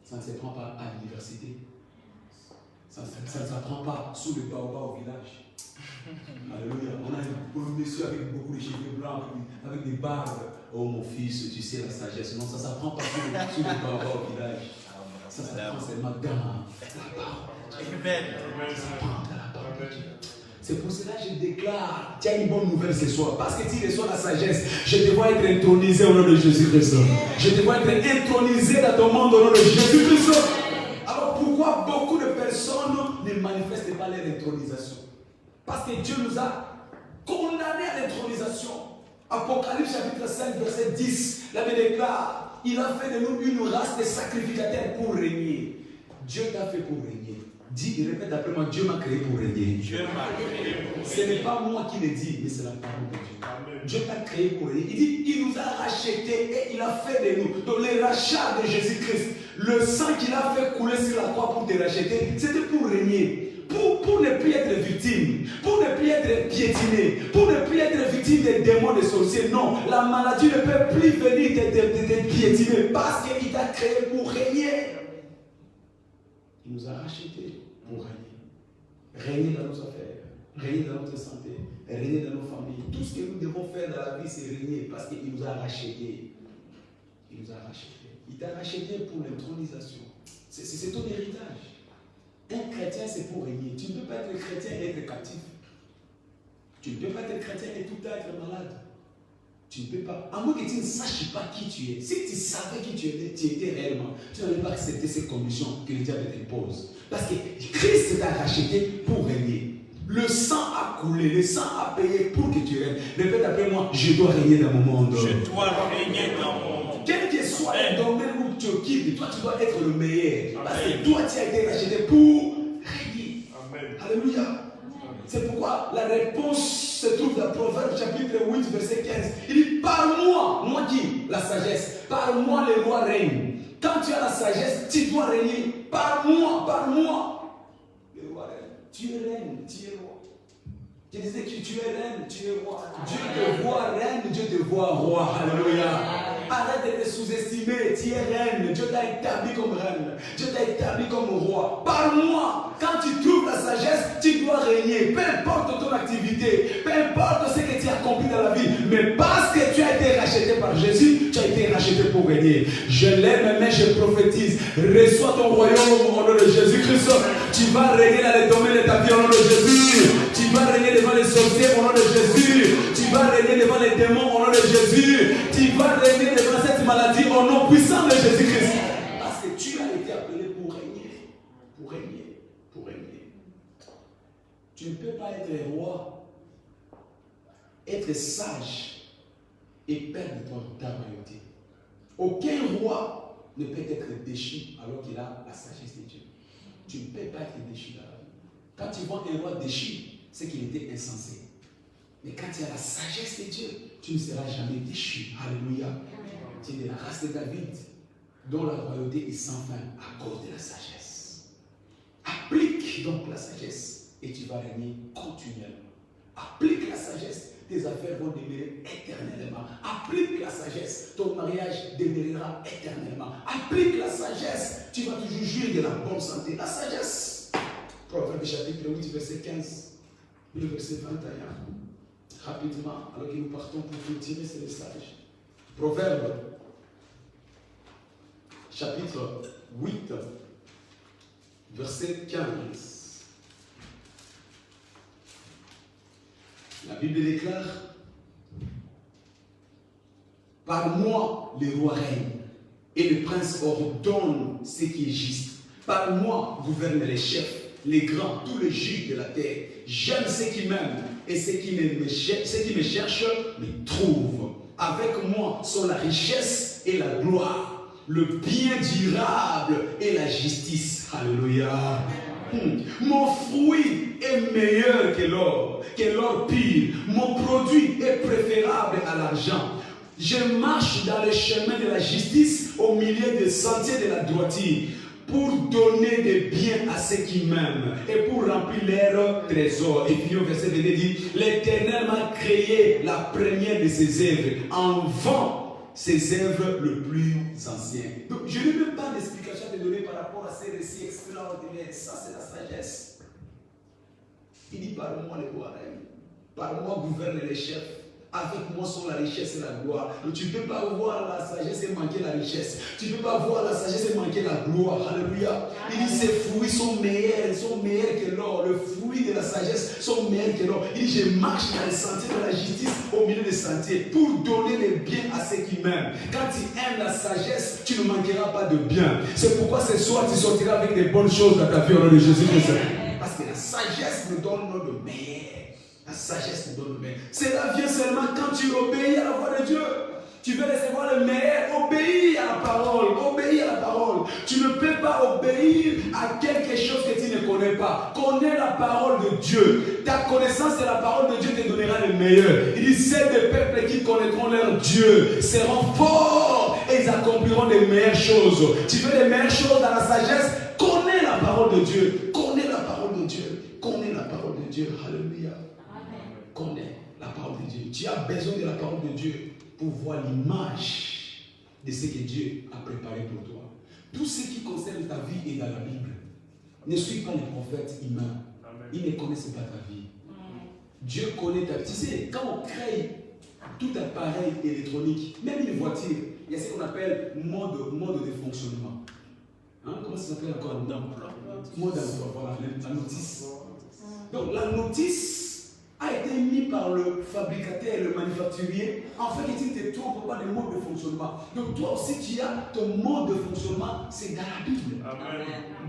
S4: Ça ne s'apprend pas à l'université. Ça ne s'apprend pas sous le baobab au village. Alléluia. On a un monsieur avec beaucoup de cheveux blancs, avec des barbes. Oh mon fils, tu sais la sagesse. Non, ça ne s'apprend pas sous le baobab au village. Ça s'apprend seulement dans la parole.
S1: Amen.
S4: Ça s'apprend dans la parole de Dieu. C'est pour cela que je déclare, tu as une bonne nouvelle ce soir. Parce que tu reçois la sagesse, je te vois être intronisé au nom de Jésus-Christ. Je te vois être intronisé dans ton monde au nom de Jésus-Christ. Alors pourquoi beaucoup de personnes ne manifestent pas leur intronisation? Parce que Dieu nous a condamnés à l'intronisation. Apocalypse chapitre 5 verset 10, la Bible déclare, il a fait de nous une race de sacrificateurs pour régner. Dieu t'a fait pour régner. Dis, répète après moi, Dieu m'a créé pour régner.
S1: Dieu m'a créé pour
S4: Ce n'est pas moi qui le dis, mais c'est la parole de Dieu. Amen. Dieu t'a créé pour régner. Il dit, il nous a rachetés et il a fait de nous. Donc le rachat de Jésus-Christ, le sang qu'il a fait couler sur la croix pour te racheter, c'était pour régner. Pour ne plus être victime, pour ne plus être piétiné, pour ne plus être victime des démons, des sorciers. Non, la maladie ne peut plus venir te piétiner parce qu'il t'a créé pour régner. Il nous a rachetés pour régner. Régner dans nos affaires, régner dans notre santé, régner dans nos familles. Tout ce que nous devons faire dans la vie, c'est régner parce qu'il nous a rachetés. Il nous a rachetés. Il t'a racheté pour l'intronisation. C'est ton héritage. Un chrétien, c'est pour régner. Tu ne peux pas être chrétien et être captif. Tu ne peux pas être chrétien et tout le temps être malade. Tu ne peux pas. À moins que tu ne saches pas qui tu es. Si tu savais qui tu étais réellement, tu n'allais pas accepter ces conditions que le diable t'impose. Parce que Christ t'a racheté pour régner. Le sang a coulé, le sang a payé pour que tu règnes. Répète après moi, je dois régner dans mon monde.
S1: Je dois régner dans mon monde.
S4: Quel que soit le domaine où tu occupes, toi tu dois être le meilleur. Parce que toi tu as été racheté pour régner.
S1: Amen.
S4: Alléluia. C'est pourquoi la réponse se trouve dans Proverbe chapitre 8 verset 15. Il dit, parle-moi, moi qui? La sagesse. Parle-moi, le roi règne. Quand tu as la sagesse, tu dois régner. Parle-moi, parle-moi. Le roi règne. Tu es reine, tu es roi. Je disais que tu es reine, tu es roi. Dieu te voit reine, Dieu te voit roi. Alléluia. Arrête de te sous-estimer, tu es reine. Dieu t'a établi comme reine. Dieu t'a établi comme roi. Parle-moi. Quand tu trouves la sagesse, tu dois régner. Peu importe ton activité, peu importe ce que tu as accompli dans la vie. Mais parce que tu as été racheté par Jésus, tu as été racheté pour régner. Je l'aime, mais je prophétise. Reçois ton royaume au nom de Jésus-Christ. Tu vas régner dans les domaines de ta vie au nom de Jésus. Tu vas régner devant les sorciers au nom de Jésus. Tu vas régner devant les démons au nom de Jésus. Tu vas régner devant cette maladie au nom puissant de Jésus-Christ. Parce que tu as été appelé pour régner. Pour régner. Pour régner. Tu ne peux pas être roi, être sage et perdre ta royauté. Aucun roi ne peut être déchu alors qu'il a la sagesse de Dieu. Tu ne peux pas être déchu dans la vie. Quand tu vois un roi déchu, c'est qu'il était insensé. Mais quand tu as la sagesse de Dieu, tu ne seras jamais déchu. Alléluia. Tu es de la race de David, dont la royauté est sans fin à cause de la sagesse. Applique donc la sagesse et tu vas régner continuellement. Applique la sagesse, tes affaires vont demeurer éternellement. Applique la sagesse, ton mariage demeurera éternellement. Applique la sagesse, tu vas toujours jouir de la bonne santé. La sagesse. Proverbe chapitre 8, verset 15, le verset 21. rapidement, alors que nous partons pour continuer ce message. Proverbe, chapitre 8, verset 15. La Bible déclare: par moi, les rois règnent, et les princes ordonnent ce qui est juste. Par moi, gouvernent les chefs, les grands, tous les juges de la terre. J'aime ceux qui m'aiment, et ceux qui me cherchent me trouvent. Avec moi sont la richesse et la gloire, le bien durable et la justice. Alléluia. Mon fruit est meilleur que l'or pur. Mon produit est préférable à l'argent. Je marche dans le chemin de la justice au milieu des sentiers de la droiture pour donner des biens à ceux qui m'aiment et pour remplir leurs trésors. Et puis au verset 22 dit: l'Éternel m'a créé la première de ses œuvres, en vain ses œuvres le plus anciennes. Donc je n'ai même pas d'explication à te donner par rapport à ces récits extraordinaires. Ça, c'est la sagesse. Il dit: par moi les rois règnent, par moi gouvernent les chefs. Avec moi sont la richesse et la gloire. Donc, tu ne peux pas voir la sagesse et manquer la richesse. Tu ne peux pas voir la sagesse et manquer la gloire. Alléluia. Il dit: ses fruits sont meilleurs que l'or. Le fruit de la sagesse sont meilleurs que l'or. Il dit: je marche dans les sentiers de la justice au milieu des sentiers pour donner les biens à ceux qui m'aiment. Quand tu aimes la sagesse, tu ne manqueras pas de biens. C'est pourquoi ce soir tu sortiras avec des bonnes choses dans ta vie au nom de Jésus-Christ. Parce que la sagesse nous donne le meilleur. La sagesse nous donne le meilleur. Cela vient seulement quand tu obéis à la voix de Dieu. Tu veux recevoir le meilleur, obéis à la parole. Obéis à la parole. Tu ne peux pas obéir à quelque chose que tu ne connais pas. Connais la parole de Dieu. Ta connaissance de la parole de Dieu te donnera le meilleur. Il dit: c'est des peuples qui connaîtront leur Dieu seront forts et ils accompliront les meilleures choses. Tu veux les meilleures choses dans la sagesse? Connais la parole de Dieu. Connais la parole de Dieu. Connais la parole de Dieu. Alléluia. Connais la parole de Dieu. Tu as besoin de la parole de Dieu pour voir l'image de ce que Dieu a préparé pour toi. Tout ce qui concerne ta vie est dans la Bible. Ne suis pas les prophètes humains. Ils ne connaissent pas ta vie. Dieu connaît ta vie. Tu sais, quand on crée tout appareil électronique, même une voiture, il y a ce qu'on appelle mode de fonctionnement. Comment ça s'appelle encore? Mode d'emploi. Voilà, la notice. Donc la notice a été mis par le fabricateur et le manufacturier afin que tu ne te trompes pas de mode de fonctionnement. Donc toi aussi tu as ton mode de fonctionnement, c'est dans la Bible. Amen.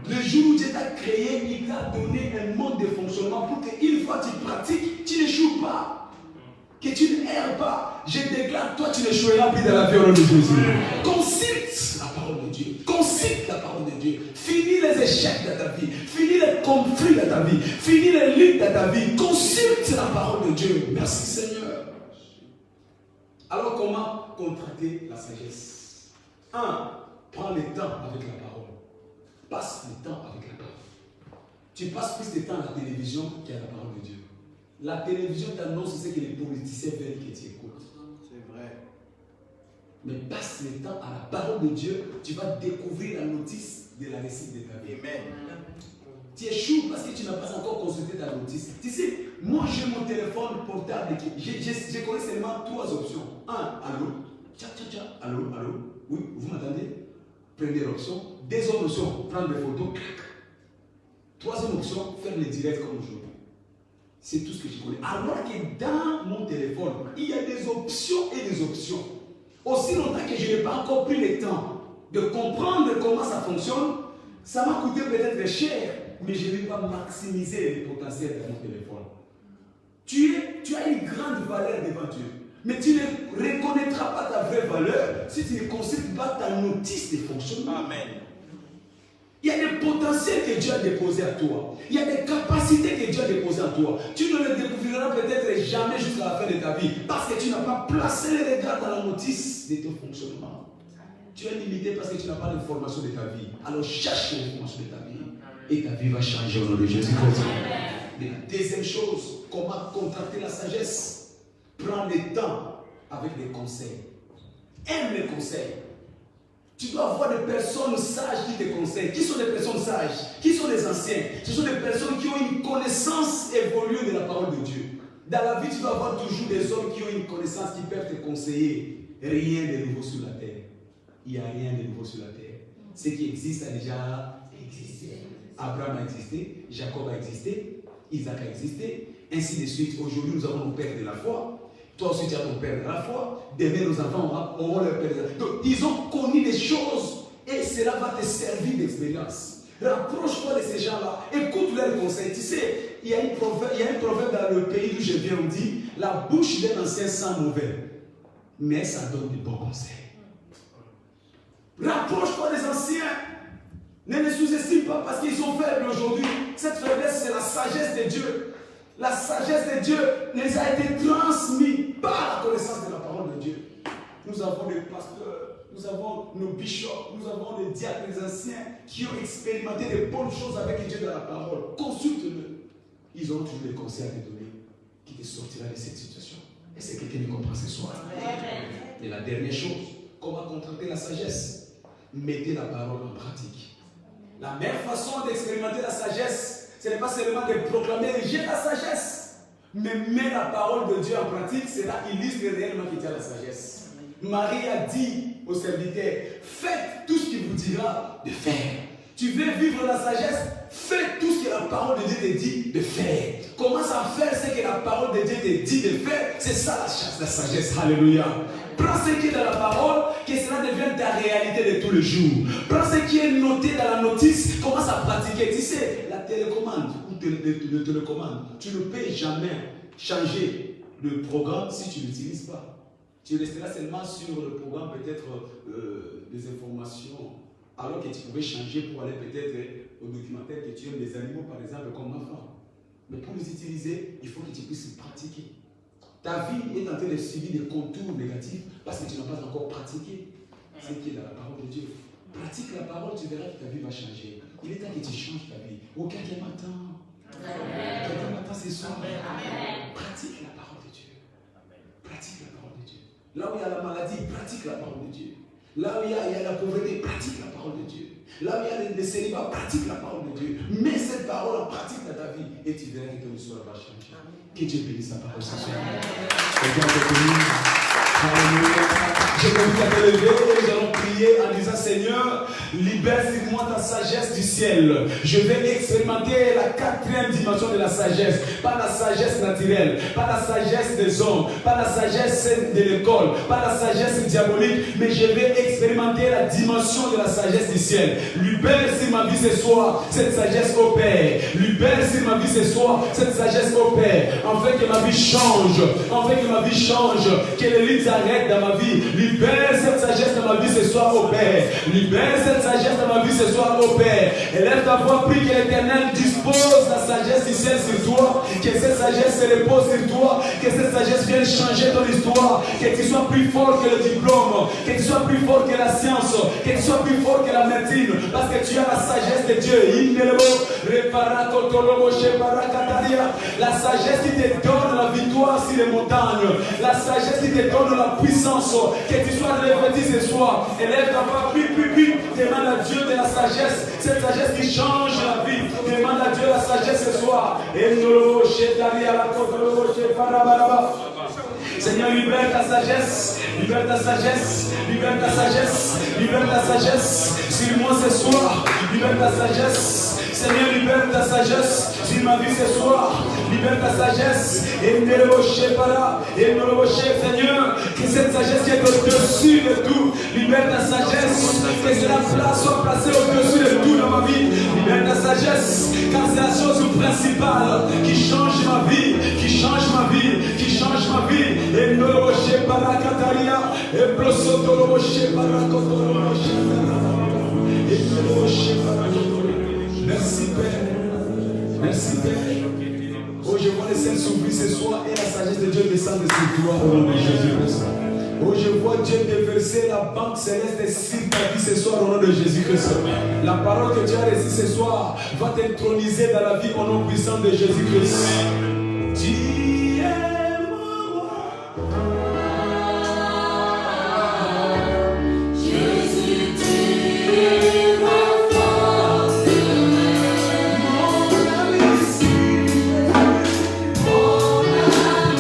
S4: Le jour où Dieu t'a créé, il t'a donné un mode de fonctionnement pour qu'une fois tu pratiques, tu n'échoues pas. Que tu n'erres pas. Je déclare, toi tu n'échoueras plus dans la vie au nom de Jésus. Consulte la parole de Dieu. Consulte la parole de Dieu. Finis les échecs de ta vie. Finis les conflits de ta vie. Finis les luttes de ta vie. Consulte la parole de Dieu. Merci Seigneur. Alors comment contracter la sagesse? 1. Prends le temps avec la parole. Passe le temps avec la parole. Tu passes plus de temps à la télévision qu'à la parole de Dieu. La télévision t'annonce ce que les politiciens veulent que tu écoutes. C'est vrai. Mais passe le temps à la parole de Dieu, tu vas découvrir la notice de la réussite de ta vie. Amen. Tu échoues parce que tu n'as pas encore consulté ta notice. Tu sais, moi j'ai mon téléphone portable. Je connais seulement 3 options. 1, allô. Allô. Oui, vous m'entendez? Première option. Deuxième option, prendre des photos. Troisième option, faire les directs comme aujourd'hui. C'est tout ce que je connais. Alors que dans mon téléphone, il y a des options et des options. Aussi longtemps que je n'ai pas encore pris le temps de comprendre comment ça fonctionne, ça m'a coûté peut-être cher, mais je ne vais pas maximiser le potentiel de mon téléphone. Tu as une grande valeur devant Dieu, mais tu ne reconnaîtras pas ta vraie valeur si tu ne consultes pas ta notice de fonctionnement. Amen. Il y a des potentiels que Dieu a déposés à toi. Il y a des capacités que Dieu a déposées à toi. Tu ne les découvriras peut-être jamais jusqu'à la fin de ta vie parce que tu n'as pas placé les regards dans la notice de ton fonctionnement. Tu es limité parce que tu n'as pas l'information de ta vie. Alors cherche l'information de ta vie et ta vie va changer au nom de Jésus-Christ. Mais la deuxième chose, comment contracter la sagesse? Prends le temps avec des conseils. Aime les conseils. Tu dois avoir des personnes sages qui te conseillent. Qui sont des personnes sages? Qui sont les anciens? Ce sont des personnes qui ont une connaissance évoluée de la parole de Dieu. Dans la vie, tu dois avoir toujours des hommes qui ont une connaissance, qui peuvent te conseiller. Rien de nouveau sur la terre. Il n'y a rien de nouveau sur la terre. Ce qui existe a déjà existé. Abraham a existé, Jacob a existé, Isaac a existé, ainsi de suite. Aujourd'hui, nous avons nos pères de la foi. Toi aussi, tu as ton père de la foi. Demain, nos enfants auront leur père de la foi. Donc, ils ont connu des choses et cela va te servir d'expérience. Rapproche-toi de ces gens-là. Écoute leurs conseils. Tu sais, il y a un proverbe dans le pays d'où je viens, on dit la bouche d'un ancien sent mauvais, mais ça donne des bons conseils. Rapproche-toi des anciens. Ne les sous-estime pas parce qu'ils sont faibles aujourd'hui. Cette faiblesse, c'est la sagesse de Dieu. La sagesse de Dieu les a été transmise par la connaissance de la parole de Dieu. Nous avons des pasteurs, nous avons nos bishops, nous avons des diacres, des anciens qui ont expérimenté des bonnes choses avec Dieu dans la parole. Consulte-le. Ils ont toujours des conseils à te donner qui te sortira de cette situation. Est-ce que quelqu'un me comprend ce soir? Et la dernière chose, comment contracter la sagesse? Mettez la parole en pratique. La meilleure façon d'expérimenter la sagesse, ce n'est pas seulement de proclamer j'ai la sagesse, mais mets la parole de Dieu en pratique, cela illustre réellement qu'il y a la sagesse. Marie a dit aux serviteurs, faites tout ce qu'il vous dira de faire. Tu veux vivre la sagesse, fais tout ce que la parole de Dieu te dit de faire. Commence à faire ce que la parole de Dieu te dit de faire. C'est ça la sagesse. Alléluia. Prends ce qui est dans la parole, que cela devienne ta réalité de tous les jours. Prends ce qui est noté dans la notice, commence à pratiquer. Tu sais, la télécommande ou le télécommande, tu ne peux jamais changer le programme si tu ne l'utilises pas. Tu resteras seulement sur le programme, peut-être des informations, alors que tu pouvais changer pour aller peut-être au documentaire que tu aimes des animaux, par exemple, comme ma femme. Mais pour les utiliser, il faut que tu puisses pratiquer. Ta vie est en train de subir des contours négatifs parce que tu n'as pas encore pratiqué ce qui est dans la parole de Dieu. Pratique la parole, tu verras que ta vie va changer. Il est temps que tu changes ta vie. Au quatrième matin. Quatrième matin, c'est soir. Pratique la parole de Dieu. Pratique la parole de Dieu. Là où il y a la maladie, pratique la parole de Dieu. Là où il y a la pauvreté, pratique la parole de Dieu. Là où il y a le célibat, pratique la parole de Dieu. Mets cette parole en pratique dans ta vie et tu verras que ton histoire va changer. Que Dieu bénisse sa parole ce soir. Je t'invite à te lever et nous allons prier en disant Seigneur, libère sur moi ta sagesse du ciel. Je vais expérimenter la quatrième dimension de la sagesse. Pas la sagesse naturelle, pas la sagesse des hommes, pas la sagesse de l'école, pas la sagesse diabolique, mais je vais expérimenter la dimension de la sagesse du ciel. Libère sur ma vie ce soir cette sagesse opère. Libère sur ma vie ce soir cette sagesse opère. Afin que ma vie change, afin que ma vie change, que les limites s'arrêtent dans ma vie. Libère cette sagesse dans ma vie ce soir au Père. Libère cette sagesse dans ma vie ce soir au Père. Élève ta voix, prie que l'Éternel dispose la sagesse du ciel sur toi. Que cette sagesse se repose sur toi. Que cette sagesse vienne changer ton histoire. Que tu sois plus fort que le diplôme. Que tu sois plus fort que la science. Que tu sois plus fort que la médecine. Parce que tu as la sagesse de Dieu. La sagesse qui te donne la victoire sur les montagnes. La sagesse qui te donne la puissance. Que tu sois revêtu ce soir. Élève ta voix, puis. Demande à Dieu de la sagesse. Cette sagesse qui change la vie. Demande à Dieu la sagesse ce soir. Seigneur, libère ta sagesse. Libère ta sagesse. Libère ta sagesse. Libère ta sagesse. Sur moi ce soir. Libère ta sagesse. Seigneur, libère ta sagesse sur ma vie ce soir. Libère ta sagesse. Et Seigneur, que cette sagesse qui est au-dessus de tout. Libère ta sagesse. Que cela soit placé au-dessus de tout dans ma vie. Libère ta sagesse. Car c'est la chose principale qui change ma vie. Qui change ma vie. Qui change ma vie. Et Noloboché Parakataria. Et Blosotoloboché Parakotoloboché. Et Noloboché Parakotoloboché. Merci Père. Merci Père. Oh, je vois les ciels s'ouvrir ce soir et la sagesse de Dieu descendre sur toi au nom de Jésus-Christ. Oh, je vois Dieu déverser la banque céleste sur ta vie ce soir au nom de Jésus-Christ. La parole que tu as reçue ce soir va t'introniser dans la vie au nom puissant de Jésus-Christ. Tu es mon roi.
S3: Jésus, tu es ma force. Mon ami, mon ami.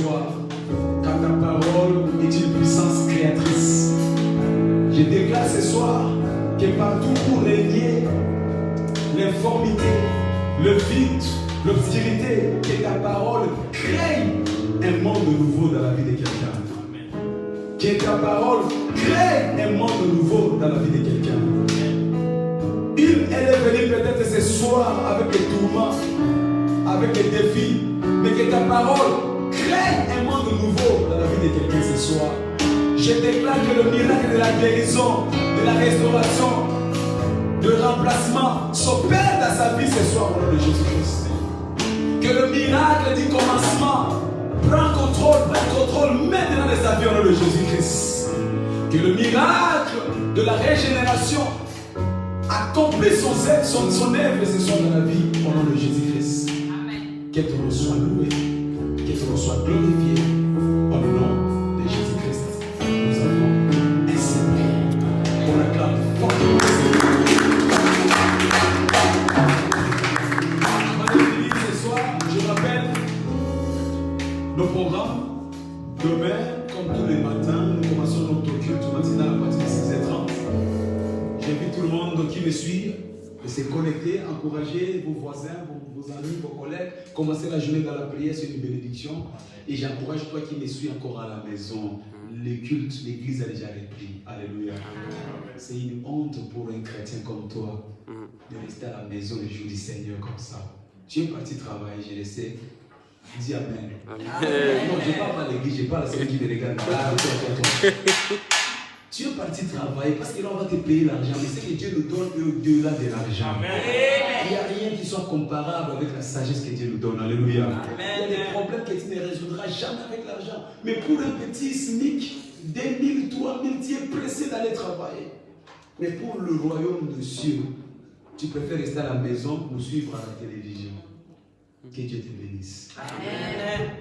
S4: soir, car ta parole est une puissance créatrice. Je déclare ce soir que partout où régner l'informité, le vide, l'obscurité, que ta parole crée un monde nouveau dans la vie de quelqu'un. Que ta parole crée un monde nouveau dans la vie de quelqu'un. Elle est venue peut-être ce soir avec les tourments, avec les défis, mais que ta parole crée un monde nouveau dans la vie de quelqu'un ce soir. Je déclare que le miracle de la guérison, de la restauration, de remplacement s'opère dans sa vie ce soir au nom de Jésus-Christ. Que le miracle du commencement prend contrôle maintenant de sa vie au nom de Jésus-Christ. Que le miracle de la régénération accomplit son œuvre ce soir dans la vie au nom de Jésus-Christ. Que ton nom soit loué, que ton nom soit glorifié au nom de Jésus-Christ. Nous avons un Seigneur. On acclame fortement. Ce soir, je rappelle nos programmes. Demain, comme tous les matins, nous commençons notre culte matinal à partir de 6h30. J'invite tout le monde qui me suit de se connecter, encourager vos voisins, vos amis, vos collègues. Commencer la journée dans la prière, c'est une bénédiction. Et j'encourage toi qui me suis encore à la maison. Le culte, l'église a déjà repris. Alléluia. C'est une honte pour un chrétien comme toi de rester à la maison le jour du Seigneur comme ça. Tu es parti travailler, je le sais. Dis Amen. Non, je ne parle pas à l'église, je parle à celui qui me regarde. Tu es parti travailler parce que là on va te payer l'argent, mais c'est que Dieu nous donne au-delà de l'argent. Il n'y a rien qui soit comparable avec la sagesse que Dieu nous donne. Alléluia. Il y a des problèmes que tu ne résoudras jamais avec l'argent. Mais pour un petit SMIC, 2000, 3000, tu es pressé d'aller travailler. Mais pour le royaume de Dieu, tu préfères rester à la maison ou suivre à la télévision. Que Dieu te bénisse. Amen.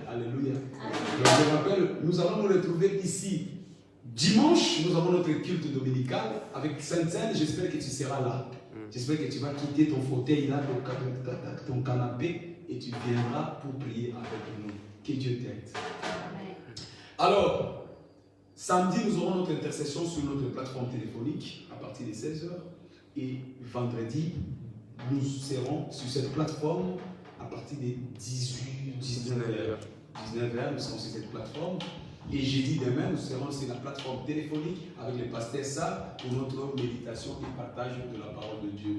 S4: Alléluia. Donc, je rappelle, nous allons nous retrouver ici. Dimanche, nous avons notre culte dominical avec Sainte-Seine. J'espère que tu seras là. J'espère que tu vas quitter ton fauteuil là, ton canapé, et tu viendras pour prier avec nous. Que Dieu t'aide. Alors, samedi, nous aurons notre intercession sur notre plateforme téléphonique à partir de 16h. Et vendredi, nous serons sur cette plateforme à partir de 19h. 19h, nous serons sur cette plateforme. Et jeudi demain, nous serons sur la plateforme téléphonique avec le pasteur Sa pour notre méditation et partage de la parole de Dieu.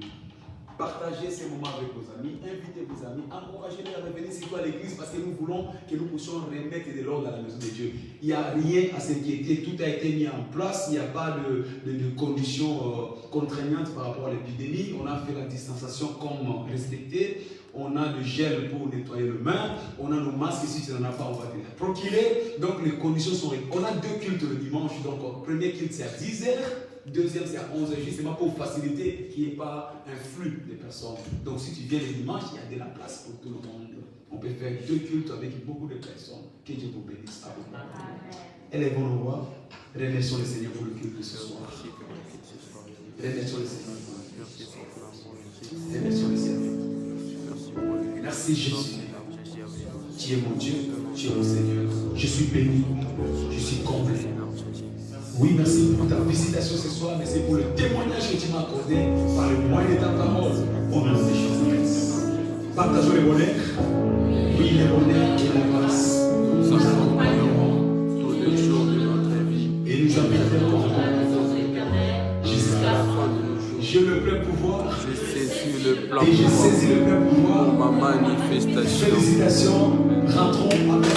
S4: Partagez ces moments avec vos amis, invitez vos amis, encouragez-les à revenir sur à l'église parce que nous voulons que nous puissions remettre de l'ordre dans la maison de Dieu. Il n'y a rien à s'inquiéter, tout a été mis en place, il n'y a pas de conditions contraignantes par rapport à l'épidémie. On a fait la distanciation comme respectée. On a le gel pour nettoyer les mains. On a nos masques. Si tu n'en as pas, on va te les procurer. Donc les conditions sont... On a 2 cultes le dimanche. Donc le premier culte c'est à 10h. Deuxième c'est à 11h. Justement pour faciliter qu'il n'y ait pas un flux de personnes. Donc si tu viens le dimanche, il y a de la place pour tout le monde. On peut faire 2 cultes avec beaucoup de personnes. Que Dieu vous bénisse. Élèvons nos voix. Remercions le Seigneur pour le culte de ce soir. Remercions le Seigneur. Remercions le Seigneur. Merci Jésus. Tu es mon Dieu, tu es mon Seigneur. Je suis béni, je suis comblé. Oui, merci pour ta visitation ce soir, mais c'est pour le témoignage que tu m'as accordé par le moyen de ta parole. Au nom de Jésus-Christ. Partageons le bonheur. Oui, le bonheur et la grâce nous accompagneront tous les jours de notre vie et nous amèneront jusqu'à la fin de nos jours. J'ai le plein pouvoir. Et je saisis le plein pouvoir. Ma manifestation. Félicitations. Rentrons avec